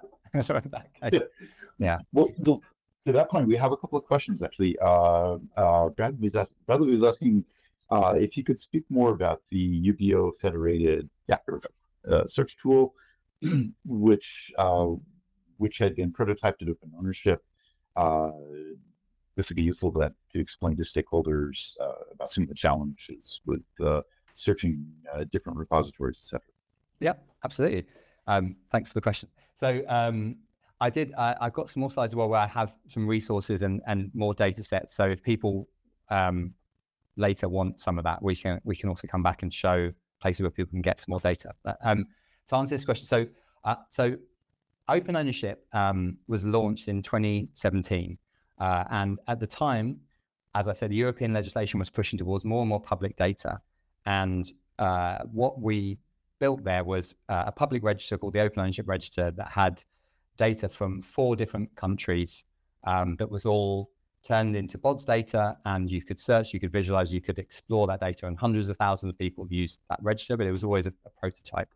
Yeah. Well, to that point, we have a couple of questions actually. Bradley was asking if you could speak more about the UBO federated search tool, which had been prototyped at Open Ownership. This would be useful to explain to stakeholders about some of the challenges with searching different repositories, etc. Yep, absolutely. Thanks for the question. So I've got some more slides as well where I have some resources and more data sets. So if people later want some of that, we can also come back and show places where people can get some more data. To answer this question, so Open Ownership was launched in 2017. And at the time, as I said, European legislation was pushing towards more and more public data. And what we built there was a public register called the Open Ownership Register that had data from 4 different countries that was all turned into BODS data, and you could search, you could visualize, you could explore that data, and hundreds of thousands of people used that register, but it was always a prototype.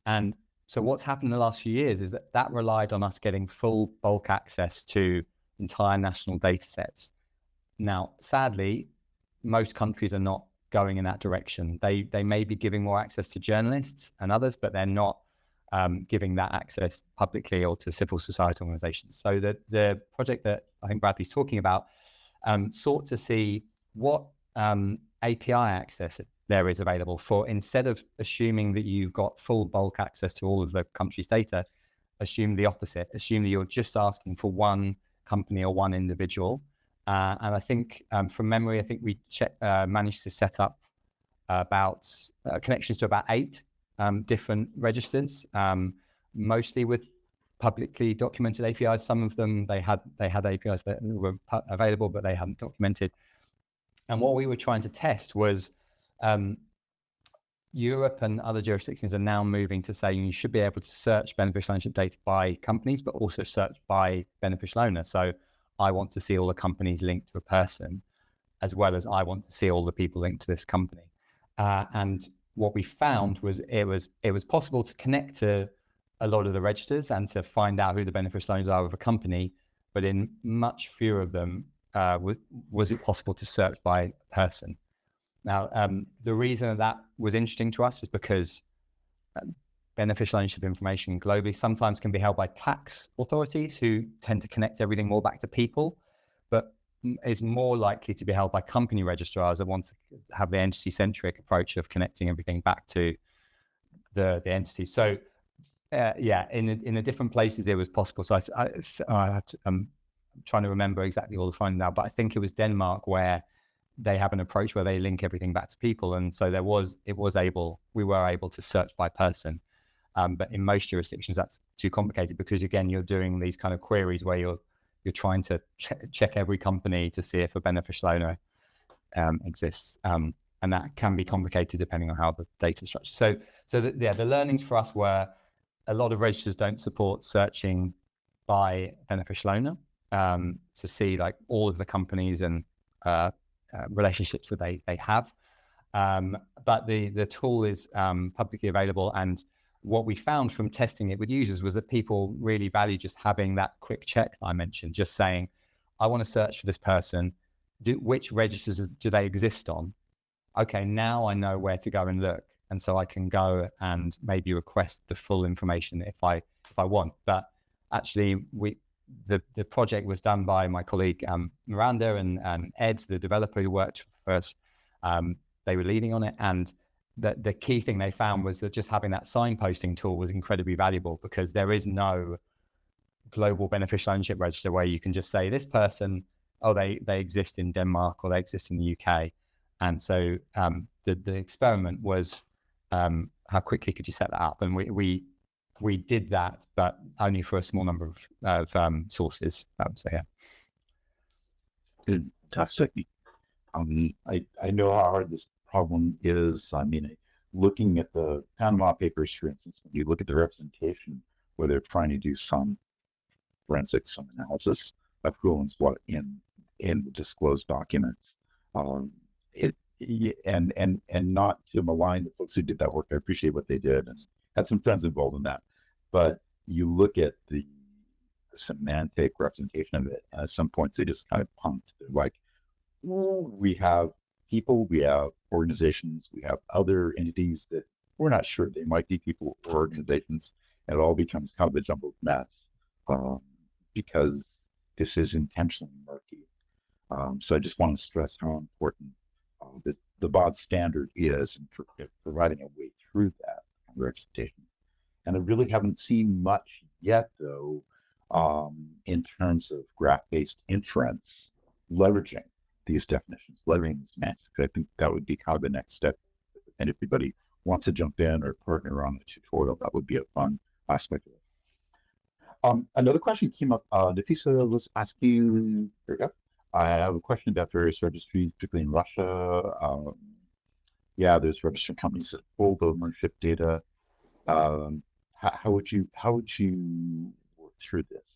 And so what's happened in the last few years is that relied on us getting full bulk access to entire national data sets. Now, sadly, most countries are not going in that direction. They may be giving more access to journalists and others, but they're not giving that access publicly or to civil society organizations. So the project that I think Bradley's talking about sought to see what API access there is available for, instead of assuming that you've got full bulk access to all of the country's data, assume the opposite, assume that you're just asking for one company or one individual. And I think from memory, I think we managed to set up about connections to about 8 different registers, mostly with publicly documented APIs. Some of them, they had APIs that were available, but they hadn't documented. And what we were trying to test was Europe and other jurisdictions are now moving to say you should be able to search beneficial ownership data by companies, but also search by beneficial owner. So I want to see all the companies linked to a person, as well as I want to see all the people linked to this company. And what we found was it was possible to connect to a lot of the registers and to find out who the beneficial owners are of a company, but in much fewer of them was it possible to search by person. Now, the reason that was interesting to us is because beneficial ownership information globally sometimes can be held by tax authorities who tend to connect everything more back to people, but is more likely to be held by company registrars that want to have the entity-centric approach of connecting everything back to the entity. So, in the different places it was possible. So I'm trying to remember exactly all the findings now, but I think it was Denmark where they have an approach where they link everything back to people, and so we were able to search by person. But in most jurisdictions, that's too complicated because again, you're doing these kind of queries where you're trying to check every company to see if a beneficial owner exists. And that can be complicated depending on how the data is structured. The learnings for us were a lot of registers don't support searching by beneficial owner to see like all of the companies and relationships that they have. But the tool is publicly available, and what we found from testing it with users was that people really value just having that quick check I mentioned, just saying, I want to search for this person. Which registers do they exist on? Okay, now I know where to go and look. And so I can go and maybe request the full information if I want. But actually, the project was done by my colleague Miranda and Ed, the developer who worked for us. They were leading on it, and the key thing they found was that just having that signposting tool was incredibly valuable, because there is no global beneficial ownership register where you can just say this person, they exist in Denmark or they exist in the UK. And so the experiment was how quickly could you set that up? And we did that, but only for a small number of sources. So yeah. Fantastic. I know how hard this problem is. I mean, looking at the Panama Papers, for instance, when you look at the representation, where they're trying to do some forensics, some analysis of who owns what in the disclosed documents. And not to malign the folks who did that work. I appreciate what they did and had some friends involved in that. But you look at the semantic representation of it, and at some points they just kind of punked. They're like, we have people, we have organizations, we have other entities that we're not sure they might be people or organizations, and it all becomes kind of a jumbled mess because this is intentionally murky. So I just want to stress how important the BODS standard is in providing a way through that representation. And I really haven't seen much yet, though, in terms of graph-based inference, leveraging these definitions, leveraging these semantics. I think that would be kind of the next step. And if anybody wants to jump in or partner on the tutorial, that would be a fun aspect of it. Another question came up. Nafisa was asking, there we go. I have a question about various registries, particularly in Russia. There's registered companies that hold ownership data. How would you work through this?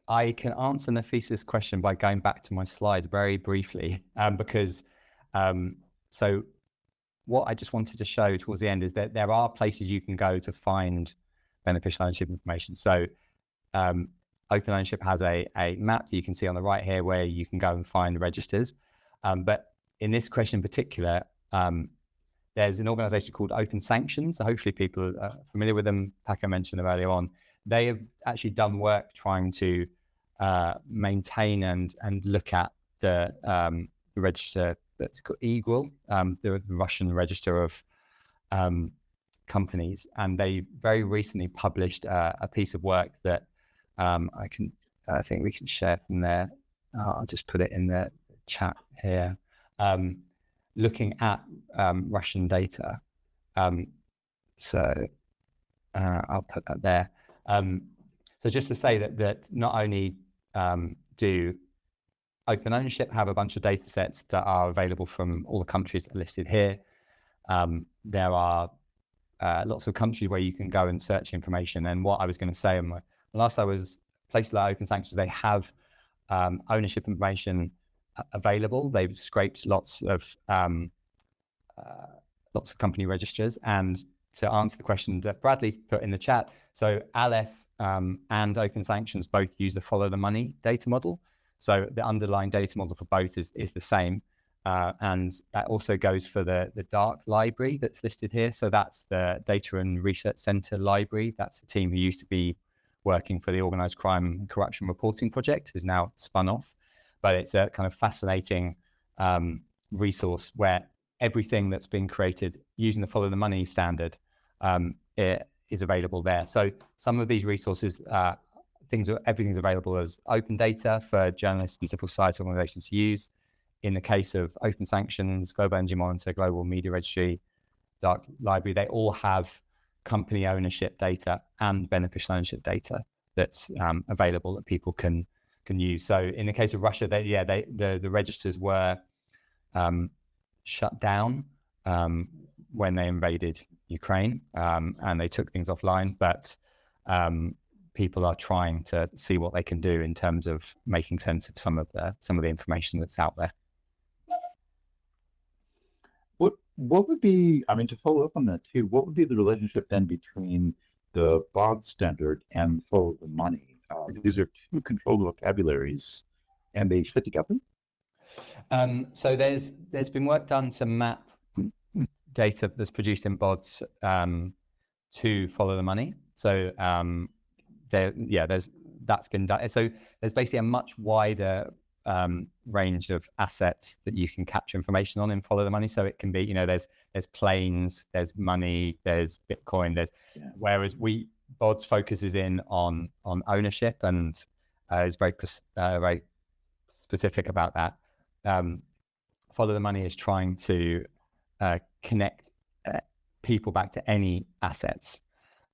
I can answer Nafisa's question by going back to my slides very briefly, because so what I just wanted to show towards the end is that there are places you can go to find beneficial ownership information. So Open Ownership has a map that you can see on the right here where you can go and find the registers. But in this question in particular, there's an organization called Open Sanctions. So hopefully people are familiar with them. Paco mentioned them earlier on. They have actually done work trying to maintain and look at the register that's called Eagle, the Russian register of companies. And they very recently published a piece of work that I think we can share from there. I'll just put it in the chat here. Looking at Russian data. So I'll put that there. So just to say that not only do Open Ownership have a bunch of data sets that are available from all the countries listed here, there are lots of countries where you can go and search information. And what I was going to say, last I was places like Open Sanctions, they have ownership information available. They've scraped lots of company registers. And to answer the question that Bradley's put in the chat, so Aleph and Open Sanctions both use the follow the money data model. So the underlying data model for both is the same. And that also goes for the dark library that's listed here. So that's the Data and Research Center library. That's the team who used to be working for the Organized Crime and Corruption Reporting Project, who's now spun off. But it's a kind of fascinating resource where everything that's been created using the follow the money standard is available there. So some of these resources, everything's available as open data for journalists and civil society organizations to use. In the case of Open Sanctions, Global Energy Monitor, Global Media Registry, Dark Library, they all have company ownership data and beneficial ownership data that's available that people can can use. So in the case of Russia, the registers were shut down when they invaded Ukraine, and they took things offline. But people are trying to see what they can do in terms of making sense of some of the information that's out there. What would be, I mean, to follow up on that too, what would be the relationship then between the BODS standard and follow the money? These are two controlled vocabularies, and they fit together? So there's been work done to map data that's produced in BODS to follow the money. So that's been done. So there's basically a much wider range of assets that you can capture information on in follow the money. So it can be, there's planes, there's money, there's Bitcoin, whereas BODS focuses in on ownership and is very specific about that. Follow the money is trying to connect people back to any assets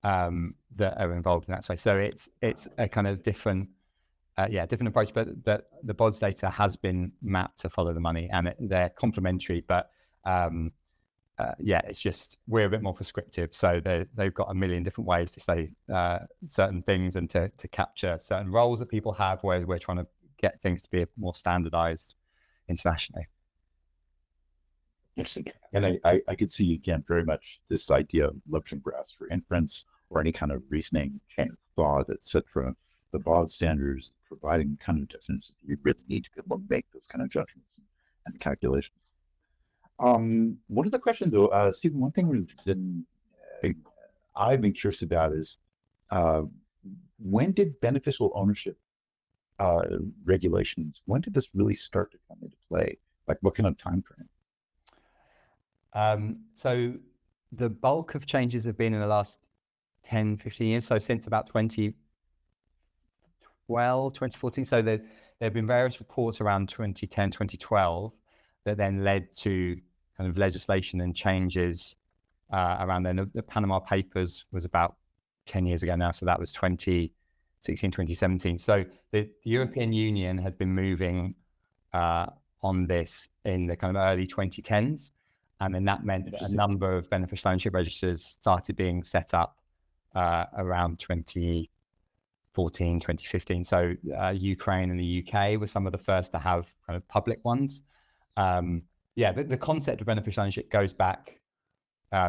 that are involved in that space. So it's a kind of different approach, but the BODS data has been mapped to follow the money, and they're complementary, but it's just we're a bit more prescriptive. So they've got a million different ways to say certain things and to capture certain roles that people have, where we're trying to get things to be more standardized internationally. Yes, and I could see again very much this idea of leveraging graphs for inference or any kind of reasoning, chain of thought, etc. The BODS standards providing kind of definitions you really need to be able to make those kind of judgments and calculations. One of the questions though, Stephen, one thing I've been curious about is when did beneficial ownership regulations, when did this really start to come into play? Like what kind of time frame? So the bulk of changes have been in the last 10, 15 years. So since about 2012, 2014. So there have been various reports around 2010, 2012 that then led to kind of legislation and changes around then. The Panama Papers was about 10 years ago now. So that was 2016, 2017. So the European Union had been moving on this in the kind of early 2010s. And then that meant that a number of beneficial ownership registers started being set up around 2014, 2015. So Ukraine and the UK were some of the first to have kind of public ones. The concept of beneficial ownership goes back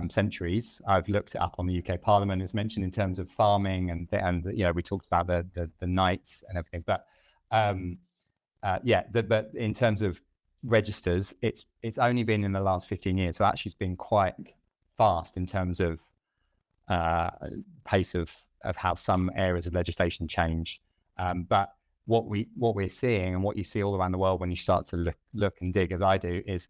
centuries. I've looked it up on the UK Parliament. It's mentioned in terms of farming and we talked about the knights and everything. But but in terms of registers, it's only been in the last 15 years. So actually it's been quite fast in terms of pace of how some areas of legislation change. But what we're seeing and what you see all around the world when you start to look and dig, as I do, is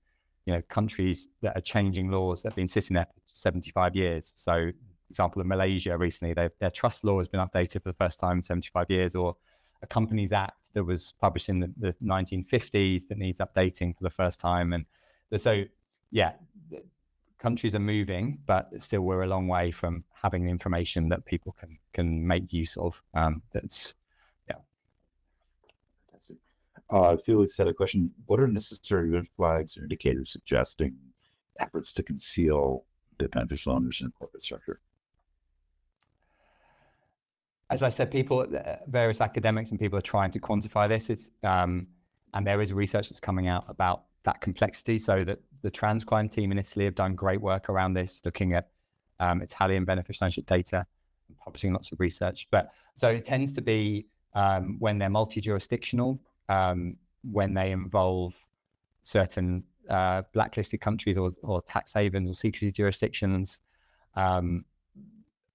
countries that are changing laws that have been sitting there for 75 years. So, for example, in Malaysia recently, their trust law has been updated for the first time in 75 years, or a Companies Act that was published in the 1950s that needs updating for the first time. And so, countries are moving, but still we're a long way from having the information that people can make use of. Felix had a question. What are necessary red flags or indicators suggesting efforts to conceal the beneficial owners in corporate structure? As I said, various academics and people are trying to quantify this. And there is research that's coming out about that complexity. So that the Transcrime team in Italy have done great work around this, looking at Italian beneficial ownership data and publishing lots of research. But so it tends to be when they're multi-jurisdictional, when they involve certain blacklisted countries or tax havens or secrecy jurisdictions.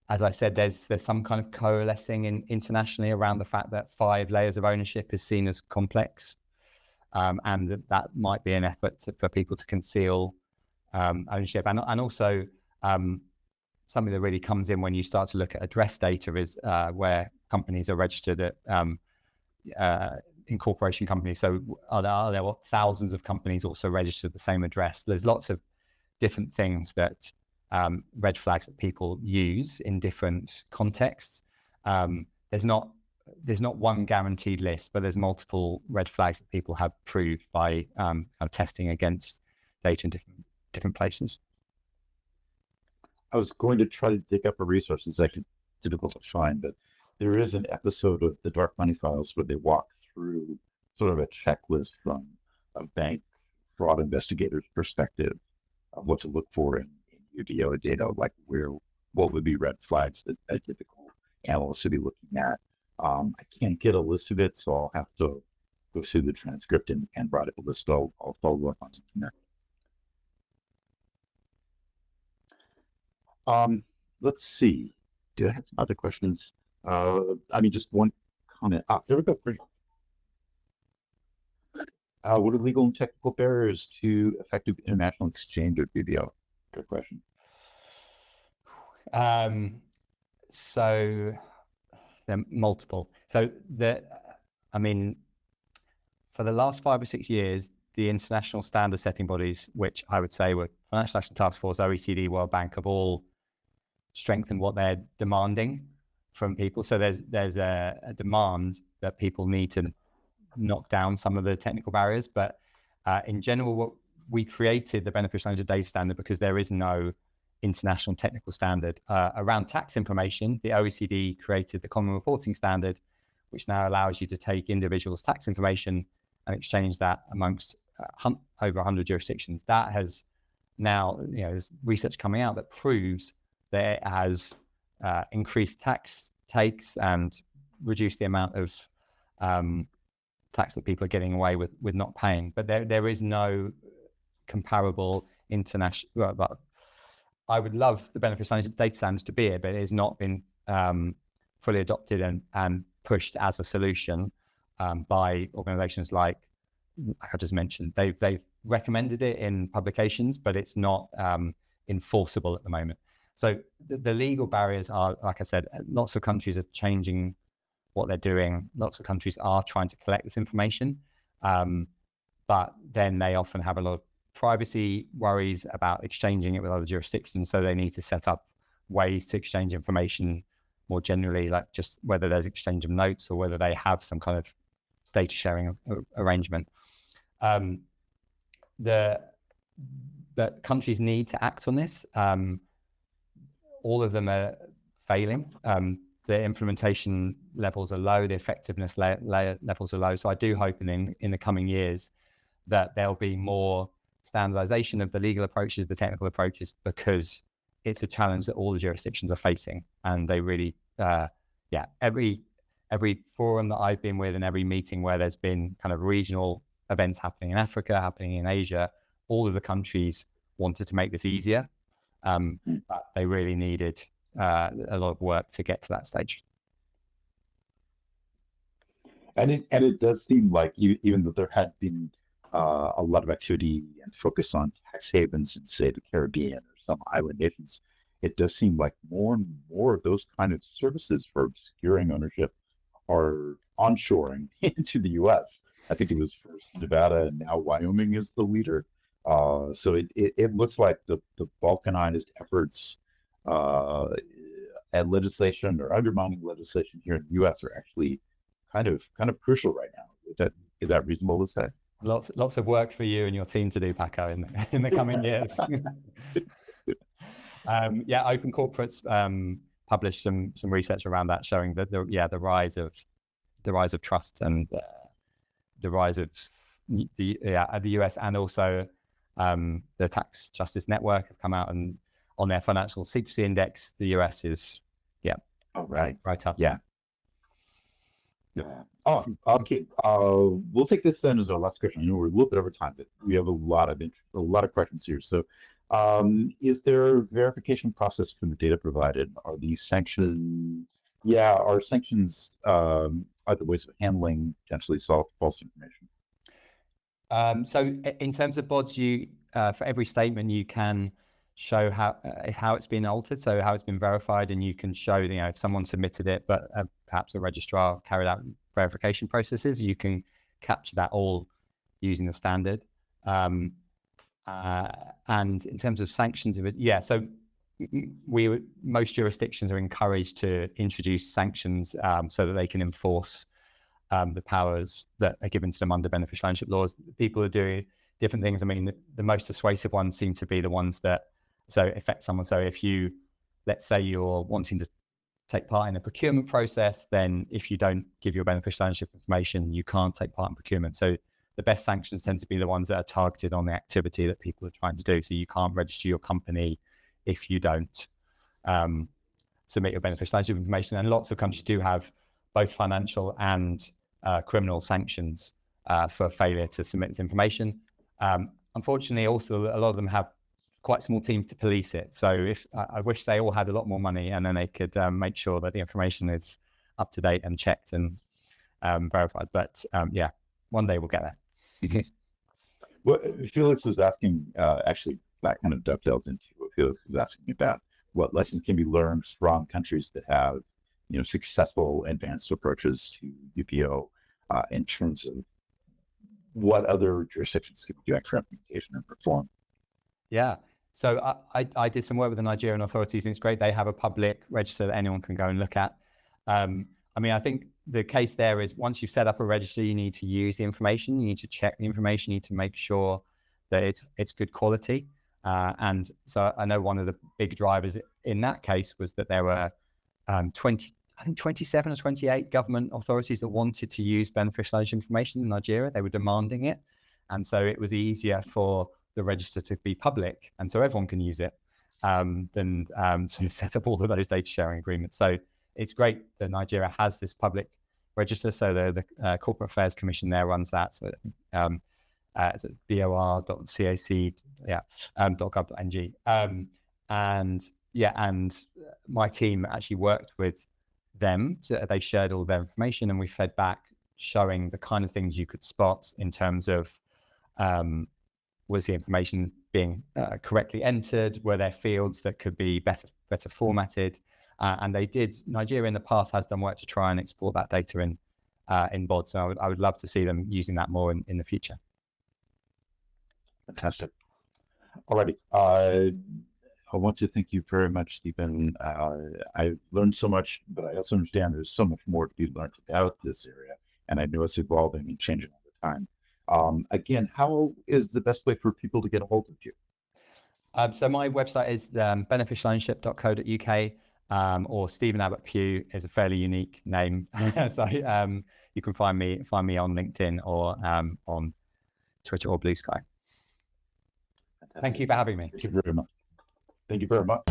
As I said, there's some kind of coalescing internationally around the fact that 5 layers of ownership is seen as complex, and that might be an effort for people to conceal ownership. And also something that really comes in when you start to look at address data is where companies are registered at incorporation companies. So are there thousands of companies also registered the same address? There's lots of different things that red flags that people use in different contexts. There's not there's not one guaranteed list, but there's multiple red flags that people have proved by kind of testing against data in different places. I was going to try to dig up a resource. It's actually difficult to find, but there is an episode of the Dark Money Files where they walk through sort of a checklist from a bank fraud investigator's perspective of what to look for in UBO data, like what would be red flags that a typical analyst should be looking at. I can't get a list of it, so I'll have to go through the transcript and write up a list. I'll follow up on something there. Let's see. Do I have some other questions? Just one comment. There we go. Great. What are legal and technical barriers to effective international exchange of BBO? Good question. So there are multiple. So for the last 5 or 6 years, the international standard setting bodies, which I would say were Financial Action Task Force, OECD, World Bank, have all strengthened what they're demanding from people. So there's a demand that people need to knock down some of the technical barriers. But in general, what we created the beneficial ownership data standard because there is no international technical standard around tax information. The OECD created the Common Reporting Standard, which now allows you to take individuals' tax information and exchange that amongst over 100 jurisdictions. That has now, there's research coming out that proves that it has increased tax takes and reduced the amount of tax that people are getting away with not paying. But there is no comparable international. Well, I would love the beneficial ownership data standards to be it, but it has not been fully adopted and pushed as a solution by organizations like I just mentioned. They've recommended it in publications, but it's not enforceable at the moment. So the legal barriers are, like I said, lots of countries are changing what they're doing. Lots of countries are trying to collect this information, but then they often have a lot of privacy worries about exchanging it with other jurisdictions. So they need to set up ways to exchange information more generally, like just whether there's exchange of notes or whether they have some kind of data sharing arrangement. The countries need to act on this. All of them are failing. The implementation levels are low, the effectiveness levels are low. So I do hope in the coming years that there'll be more standardization of the legal approaches, the technical approaches, because it's a challenge that all the jurisdictions are facing. And they really, every forum that I've been with and every meeting where there's been kind of regional events happening in Africa, happening in Asia, all of the countries wanted to make this easier. But they really needed a lot of work to get to that stage. And it does seem like even though there had been a lot of activity and focus on tax havens in, say, the Caribbean or some island nations, it does seem like more and more of those kind of services for obscuring ownership are onshoring into the U.S. I think it was first Nevada and now Wyoming is the leader. So it looks like the balkanized efforts at legislation or undermining legislation here in the U.S. are actually kind of crucial right now. Is that reasonable to say? Lots of work for you and your team to do, Paco, in the coming years. Open Corporates published some research around that, showing that the rise of trust and the rise of the US, and also the Tax Justice Network have come out, and on their financial secrecy index, the US is right up. Yeah. Oh, okay. We'll take this then as our last question. I know we're a little bit over time, but we have a lot of questions here. So, is there a verification process for the data provided? Are these sanctions? Yeah, are sanctions other ways of handling potentially false information? So, in terms of BODS, you for every statement you can show how it's been altered, so how it's been verified, and you can show if someone submitted it, but perhaps a registrar carried out verification processes. You can capture that all using the standard. And in terms of sanctions of it, so most jurisdictions are encouraged to introduce sanctions so that they can enforce the powers that are given to them under beneficial ownership laws. People are doing different things. I mean, the most persuasive ones seem to be the ones that affect someone. So if you, let's say you're wanting to take part in a procurement process, then if you don't give your beneficial ownership information, you can't take part in procurement. So the best sanctions tend to be the ones that are targeted on the activity that people are trying to do. So you can't register your company if you don't submit your beneficial ownership information. And lots of countries do have both financial and criminal sanctions for failure to submit this information. Unfortunately, also a lot of them have quite small teams to police it. So I wish they all had a lot more money, and then they could make sure that the information is up to date and checked and verified. But yeah, one day we'll get there. Well, Felix was asking, actually, that kind of dovetails into what Felix was asking about. What lessons can be learned from countries that have, successful advanced approaches to UPO in terms of what other jurisdictions can be doing for implementation and reform? Yeah. So I did some work with the Nigerian authorities, and it's great. They have a public register that anyone can go and look at. I mean, I think the case there is once you've set up a register, you need to use the information. You need to check the information. You need to make sure that it's good quality. And so I know one of the big drivers in that case was that there were 27 or 28 government authorities that wanted to use beneficial ownership information in Nigeria. They were demanding it. And so it was easier for the register to be public, and so everyone can use it, than to set up all of those data sharing agreements. So it's great that Nigeria has this public register. So the Corporate Affairs Commission there runs that. So it's bor.cac, .gov.ng. And my team actually worked with them. So they shared all their information, and we fed back showing the kind of things you could spot in terms of was the information being correctly entered? Were there fields that could be better formatted? And Nigeria in the past has done work to try and export that data in BODS. So I would love to see them using that more in the future. Fantastic. Alrighty. I want to thank you very much, Stephen. I learned so much, but I also understand there's so much more to be learned about this area, and I know it's evolving and changing all the time. Again, how is the best way for people to get a hold of you? So my website is beneficialownership.co.uk, or Stephen Abbott Pugh is a fairly unique name. So you can find me on LinkedIn or on Twitter or Blue Sky. Fantastic. Thank you for having me. Thank you very much. Thank you very much.